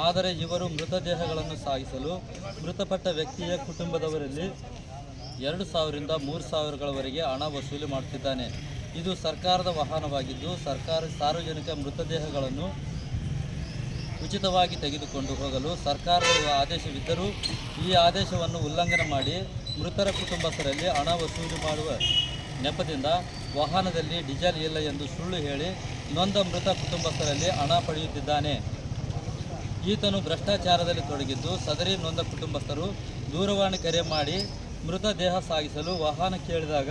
ಆದರೆ ಇವರು ಮೃತದೇಹಗಳನ್ನು ಸಾಗಿಸಲು ಮೃತಪಟ್ಟ ವ್ಯಕ್ತಿಯ ಕುಟುಂಬದವರಲ್ಲಿ 2,000 ರಿಂದ 3,000ಗಳವರೆಗೆ ಹಣ ವಸೂಲಿ ಮಾಡುತ್ತಿದ್ದಾನೆ. ಇದು ಸರ್ಕಾರದ ವಾಹನವಾಗಿದ್ದು ಸಾರ್ವಜನಿಕ ಮೃತದೇಹಗಳನ್ನು ಉಚಿತವಾಗಿ ತೆಗೆದುಕೊಂಡು ಹೋಗಲು ಸರ್ಕಾರದ ಆದೇಶವಿದ್ದರೂ ಈ ಆದೇಶವನ್ನು ಉಲ್ಲಂಘನೆ ಮಾಡಿ ಮೃತರ ಕುಟುಂಬಸ್ಥರಲ್ಲಿ ಹಣ ವಸೂಲಿ ಮಾಡುವ ನೆಪದಿಂದ ವಾಹನದಲ್ಲಿ ಡೀಸೆಲ್ ಇಲ್ಲ ಎಂದು ಸುಳ್ಳು ಹೇಳಿ ನೊಂದ ಮೃತ ಕುಟುಂಬಸ್ಥರಲ್ಲಿ ಹಣ ಪಡೆಯುತ್ತಿದ್ದಾನೆ. ಈತನು ಭ್ರಷ್ಟಾಚಾರದಲ್ಲಿ ತೊಡಗಿದ್ದು ಸದರಿ ನೊಂದ ಕುಟುಂಬಸ್ಥರು ದೂರವಾಣಿ ಕರೆ ಮಾಡಿ ಮೃತ ದೇಹ ಸಾಗಿಸಲು ವಾಹನ ಕೇಳಿದಾಗ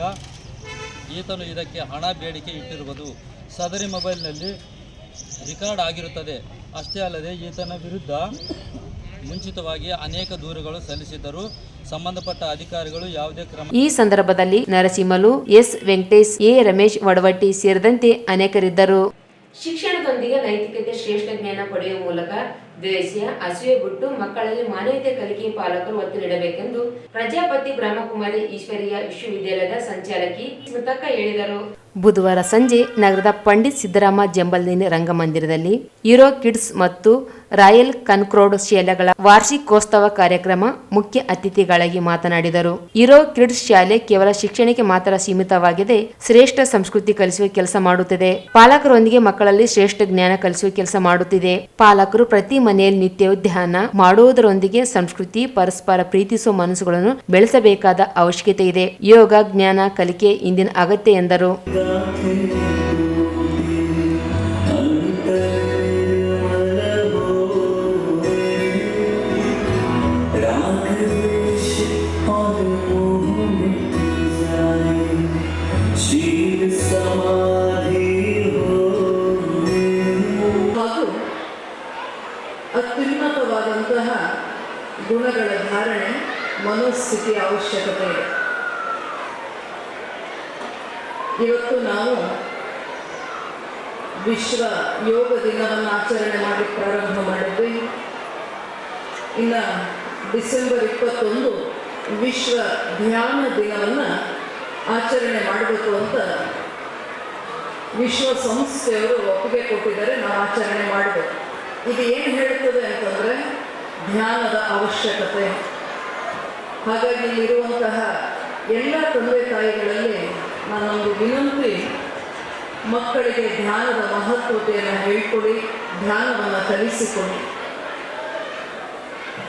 ಈತನು ಇದಕ್ಕೆ ಹಣ ಬೇಡಿಕೆ ಇಟ್ಟಿರುವುದು ಸದರಿ ಮೊಬೈಲ್ನಲ್ಲಿ ರೆಕಾರ್ಡ್ ಆಗಿರುತ್ತದೆ. ಅಷ್ಟೇ ಅಲ್ಲದೆ ಈತನ ವಿರುದ್ಧ ಮುಂಚಿತವಾಗಿ ಅನೇಕ ದೂರುಗಳು ಸಲ್ಲಿಸಿದ್ದರೂ ಸಂಬಂಧಪಟ್ಟ ಅಧಿಕಾರಿಗಳು ಯಾವುದೇ ಕ್ರಮ. ಈ ಸಂದರ್ಭದಲ್ಲಿ ನರಸಿಂಹಲು, ಎಸ್ ವೆಂಕಟೇಶ್, ಎ ರಮೇಶ್ ವಡವಟ್ಟಿ ಸೇರಿದಂತೆ ಅನೇಕರಿದ್ದರು. ಶಿಕ್ಷಣದೊಂದಿಗೆ ನೈತಿಕತೆ ಶ್ರೇಷ್ಠ ಜ್ಞಾನ ಪಡೆಯುವ ಮೂಲಕ ದ್ವೇಷ, ಅಸೂಯೆ ಬಿಟ್ಟು ಮಕ್ಕಳಲ್ಲಿ ಮಾನವೀಯತೆ ಕಲಿಕೆ ಪಾಲಕರು ಒತ್ತು ನೀಡಬೇಕೆಂದು ಪ್ರಜಾಪತಿ ಬ್ರಹ್ಮಕುಮಾರಿ ಈಶ್ವರೀಯ ವಿಶ್ವವಿದ್ಯಾಲಯದ ಸಂಚಾಲಕಿ ಸ್ಮಿತಕ್ಕ ಹೇಳಿದರು. ಬುಧವಾರ ಸಂಜೆ ನಗರದ ಪಂಡಿತ್ ಸಿದ್ದರಾಮ ಜಂಬಲ್ದಿನಿ ರಂಗಮಂದಿರದಲ್ಲಿ ಯುರೋ ಕಿಡ್ಸ್ ಮತ್ತು ರಾಯಲ್ ಕನ್ಕ್ರೋಡ್ ಶಾಲೆಗಳ ವಾರ್ಷಿಕೋತ್ಸವ ಕಾರ್ಯಕ್ರಮ ಮುಖ್ಯ ಅತಿಥಿಗಳಾಗಿ ಮಾತನಾಡಿದರು. ಯುರೋ ಕಿಡ್ಸ್ ಶಾಲೆ ಕೇವಲ ಶಿಕ್ಷಣಕ್ಕೆ ಮಾತ್ರ ಸೀಮಿತವಾಗಿದೆ, ಶ್ರೇಷ್ಠ ಸಂಸ್ಕೃತಿ ಕಲಿಸುವ ಕೆಲಸ ಮಾಡುತ್ತಿದೆ. ಪಾಲಕರೊಂದಿಗೆ ಮಕ್ಕಳಲ್ಲಿ ಶ್ರೇಷ್ಠ ಜ್ಞಾನ ಕಲಿಸುವ ಕೆಲಸ ಮಾಡುತ್ತಿದೆ. ಪಾಲಕರು ಪ್ರತಿ ಮನೆಯಲ್ಲಿ ನಿತ್ಯವೂ ಧ್ಯಾನ ಮಾಡುವುದರೊಂದಿಗೆ ಸಂಸ್ಕೃತಿ, ಪರಸ್ಪರ ಪ್ರೀತಿಸುವ ಮನಸ್ಸುಗಳನ್ನು ಬೆಳೆಸಬೇಕಾದ ಅವಶ್ಯಕತೆ ಇದೆ. ಯೋಗ, ಜ್ಞಾನ ಕಲಿಕೆ ಇಂದಿನ ಅಗತ್ಯ ಎಂದರು. ಅತ್ಯುನ್ನತವಾದಂತಹ ಗುಣಗಳ ಧಾರಣೆ, ಮನೋಸ್ಥಿತಿಯ ಅವಶ್ಯಕತೆ ಇದೆ. ಇವತ್ತು ನಾವು ವಿಶ್ವ ಯೋಗ ದಿನವನ್ನು ಆಚರಣೆ ಮಾಡಿ ಪ್ರಾರಂಭ ಮಾಡಿದ್ವಿ. ಇನ್ನು ಡಿಸೆಂಬರ್ 21 ವಿಶ್ವ ಧ್ಯಾನ ದಿನವನ್ನು ಆಚರಣೆ ಮಾಡಬೇಕು ಅಂತ ವಿಶ್ವಸಂಸ್ಥೆಯವರು ಒಪ್ಪಿಗೆ ಕೊಟ್ಟಿದ್ದಾರೆ. ನಾವು ಆಚರಣೆ ಮಾಡಬೇಕು. ಇದು ಏನು ಹೇಳುತ್ತದೆ ಅಂತಂದರೆ ಧ್ಯಾನದ ಅವಶ್ಯಕತೆ. ಹಾಗಾಗಿ ಇಲ್ಲಿರುವಂತಹ ಎಲ್ಲ ತಂದೆ ತಾಯಿಗಳಲ್ಲಿ ನಾನೊಂದು ವಿನಂತಿ, ಮಕ್ಕಳಿಗೆ ಧ್ಯಾನದ ಮಹತ್ವತೆಯನ್ನು ಹೇಳಿಕೊಡಿ, ಧ್ಯಾನವನ್ನು ಕಲಿಸಿಕೊಡಿ.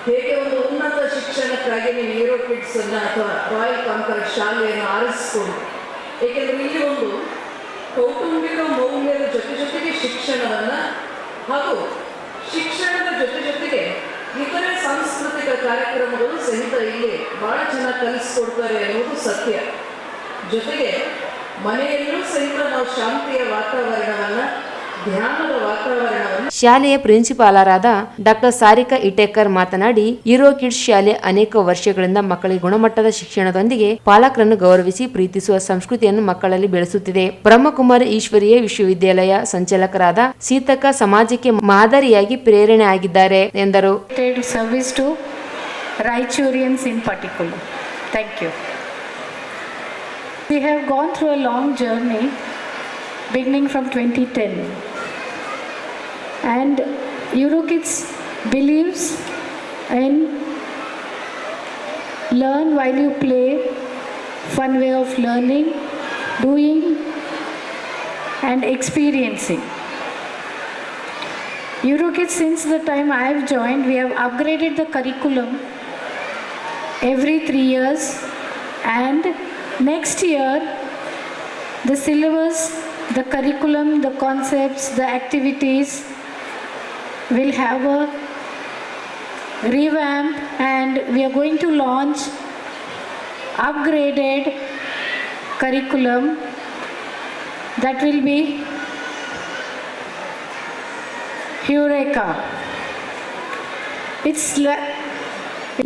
ಹೇಗೆ ಒಂದು ಉನ್ನತ ಶಿಕ್ಷಣಕ್ಕಾಗಿ ನೀವು ಯುರೋ ಕಿಡ್ಸನ್ನು ಅಥವಾ ರಾಯಲ್ ಕಾನ್ಕರೆಂಟ್ ಶಾಲೆಯನ್ನು ಆರಿಸಿಕೊಡಿ. ಏಕೆಂದರೆ ಇಲ್ಲಿ ಒಂದು ಕೌಟುಂಬಿಕ ಮೌಲ್ಯದ ಜೊತೆಗೆ ಶಿಕ್ಷಣವನ್ನು ಹಾಗೂ ಶಿಕ್ಷಣದ ಜೊತೆಗೆ ಇತರೆ ಸಾಂಸ್ಕೃತಿಕ ಕಾರ್ಯಕ್ರಮಗಳು ಸಹಿತ ಇಲ್ಲಿ ಬಹಳ ಚೆನ್ನಾಗಿ ಕಲಿಸ್ಕೊಡ್ತಾರೆ ಅನ್ನೋದು ಸತ್ಯ. ಜೊತೆಗೆ ಮನೆಯಲ್ಲೂ ಸಹಿತ ನಾವು ಶಾಂತಿಯ ವಾತಾವರಣವನ್ನು, ಧ್ಯಾನದ ವಾತಾವರಣವನ್ನು. ಶಾಲೆಯ ಪ್ರಿನ್ಸಿಪಾಲರಾದ ಡಾಕ್ಟರ್ ಸಾರಿಕಾ ಇಟೇಕರ್ ಮಾತನಾಡಿ, ಯುರೋ ಕಿಡ್ಸ್ ಶಾಲೆ ಅನೇಕ ವರ್ಷಗಳಿಂದ ಮಕ್ಕಳಿಗೆ ಗುಣಮಟ್ಟದ ಶಿಕ್ಷಣದೊಂದಿಗೆ ಪಾಲಕರನ್ನು ಗೌರವಿಸಿ ಪ್ರೀತಿಸುವ ಸಂಸ್ಕೃತಿಯನ್ನು ಮಕ್ಕಳಲ್ಲಿ ಬೆಳೆಸುತ್ತಿದೆ. ಬ್ರಹ್ಮಕುಮಾರಿ ಈಶ್ವರೀಯ ವಿಶ್ವವಿದ್ಯಾಲಯ ಸಂಚಾಲಕರಾದ ಸೀತಕ್ಕ ಸಮಾಜಕ್ಕೆ ಮಾದರಿಯಾಗಿ ಪ್ರೇರಣೆ ಆಗಿದ್ದಾರೆ ಎಂದರು. ಸರ್ವಿಸ್ ಟು ರಾಯಚೂರಿಯನ್ಸ್ in particular. Thank you. We have gone through a long journey beginning from 2010, and EuroKids believes in learn while you play, fun way of learning, doing and experiencing. EuroKids, since the time I have joined, we have upgraded the curriculum every 3 years, and next year the syllabus, the curriculum, the concepts, the activities will have a revamp, and we are going to launch upgraded curriculum that will be Eureka.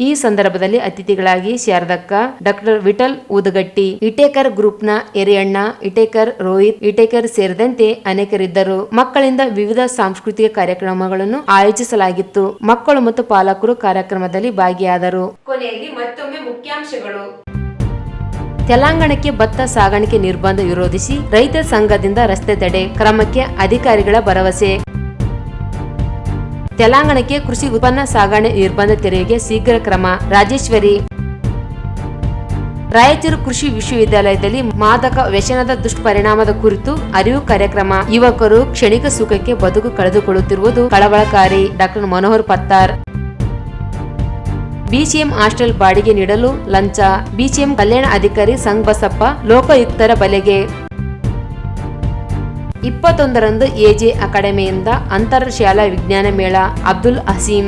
ಈ ಸಂದರ್ಭದಲ್ಲಿ ಅತಿಥಿಗಳಾಗಿ ಶಾರದಕ್ಕ, doctor Vithal ಊದಗಟ್ಟಿ, ಇಟೇಕರ್ ಗ್ರೂಪ್ನ ಎರಿಯಣ್ಣ, ಇಟೇಕರ್ ರೋಹಿತ್, ಇಟೇಕರ್ ಸೇರಿದಂತೆ ಅನೇಕರಿದ್ದರು. ಮಕ್ಕಳಿಂದ ವಿವಿಧ ಸಾಂಸ್ಕೃತಿಕ ಕಾರ್ಯಕ್ರಮಗಳನ್ನು ಆಯೋಜಿಸಲಾಗಿತ್ತು. ಮಕ್ಕಳು ಮತ್ತು ಪಾಲಕರು ಕಾರ್ಯಕ್ರಮದಲ್ಲಿ ಭಾಗಿಯಾದರು. ಕೊನೆಯಲ್ಲಿ ಮತ್ತೊಮ್ಮೆ ಮುಖ್ಯಾಂಶಗಳು. ತೆಲಂಗಾಣಕ್ಕೆ ಭತ್ತ ಸಾಗಾಣಿಕೆ ನಿರ್ಬಂಧ ವಿರೋಧಿಸಿ ರೈತ ಸಂಘದಿಂದ ರಸ್ತೆ ತಡೆ, ಕ್ರಮಕ್ಕೆ ಅಧಿಕಾರಿಗಳ ಭರವಸೆ. ತೆಲಂಗಾಣಕ್ಕೆ ಕೃಷಿ ಉತ್ಪನ್ನ ಸಾಗಣೆ ನಿರ್ಬಂಧ ತೆರವಿಗೆ ಶೀಘ್ರ ಕ್ರಮ, ರಾಜೇಶ್ವರಿ. ರಾಯಚೂರು ಕೃಷಿ ವಿಶ್ವವಿದ್ಯಾಲಯದಲ್ಲಿ ಮಾದಕ ವ್ಯಸನದ ದುಷ್ಪರಿಣಾಮದ ಕುರಿತು ಅರಿವು ಕಾರ್ಯಕ್ರಮ. ಯುವಕರು ಕ್ಷಣಿಕ ಸುಖಕ್ಕೆ ಬದುಕು ಕಳೆದುಕೊಳ್ಳುತ್ತಿರುವುದು ಕಳವಳಕಾರಿ, doctor Manohar Pattar. BCM hostel ಬಾಡಿಗೆ ನೀಡಲು ಲಂಚ, ಬಿಸಿಎಂ ಕಲ್ಯಾಣ ಅಧಿಕಾರಿ ಸಂಗಬಸಪ್ಪ ಲೋಕಾಯುಕ್ತರ ಬಲೆಗೆ. 21ರಂದು ಎಜೆ ಅಕಾಡೆಮಿಯಿಂದ ಅಂತರ್ ಶಾಲಾ ವಿಜ್ಞಾನ ಮೇಳ, ಅಬ್ದುಲ್ ಹಸೀಂ.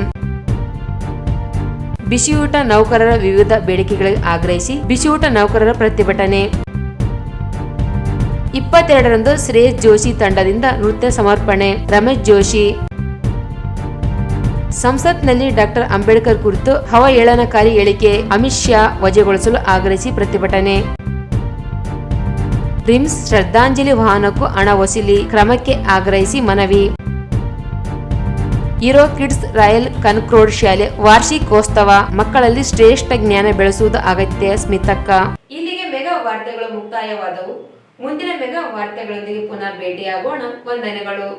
ಬಿಸಿಯೂಟ ನೌಕರರ ವಿವಿಧ ಬೇಡಿಕೆಗಳಿಗೆ ಆಗ್ರಹಿಸಿ ಬಿಸಿಯೂಟ ನೌಕರರ ಪ್ರತಿಭಟನೆ. 22ರಂದು ಶ್ರೇಯಸ್ ಜೋಶಿ ತಂಡದಿಂದ ನೃತ್ಯ ಸಮರ್ಪಣೆ, ರಮೇಶ್ ಜೋಶಿ. ಸಂಸತ್ನಲ್ಲಿ ಡಾಕ್ಟರ್ ಅಂಬೇಡ್ಕರ್ ಕುರಿತು ಅವಹೇಳನಕಾರಿ ಹೇಳಿಕೆ, ಅಮಿತ್ ಶಾ ವಜಾಗೊಳಿಸಲು ಆಗ್ರಹಿಸಿ ಪ್ರತಿಭಟನೆ. ರಿಮ್ಸ್ ಶ್ರದ್ಧಾಂಜಲಿ ವಾಹನಕ್ಕೂ ಹಣ ವಸೂಲಿ ಕ್ರಮಕ್ಕೆ ಆಗ್ರಹಿಸಿ ಮನವಿ. ಹೀರೋ ಕಿಡ್ಸ್ ರಾಯಲ್ ಕನ್ಕ್ರೋಡ್ ಶಾಲೆ ವಾರ್ಷಿಕೋತ್ಸವ, ಮಕ್ಕಳಲ್ಲಿ ಶ್ರೇಷ್ಠ ಜ್ಞಾನ ಬೆಳೆಸುವುದು ಅಗತ್ಯ, ಸ್ಮಿತಕ್ಕ. ಇಲ್ಲಿಗೆ ಮೆಗಾ ವಾರ್ತೆಗಳು ಮುಕ್ತಾಯವಾದವು. ಮುಂದಿನ ಮೆಗಾ ವಾರ್ತೆಗಳೊಂದಿಗೆ ಪುನಃ ಭೇಟಿಯಾಗೋಣ. ವಂದನೆಗಳು.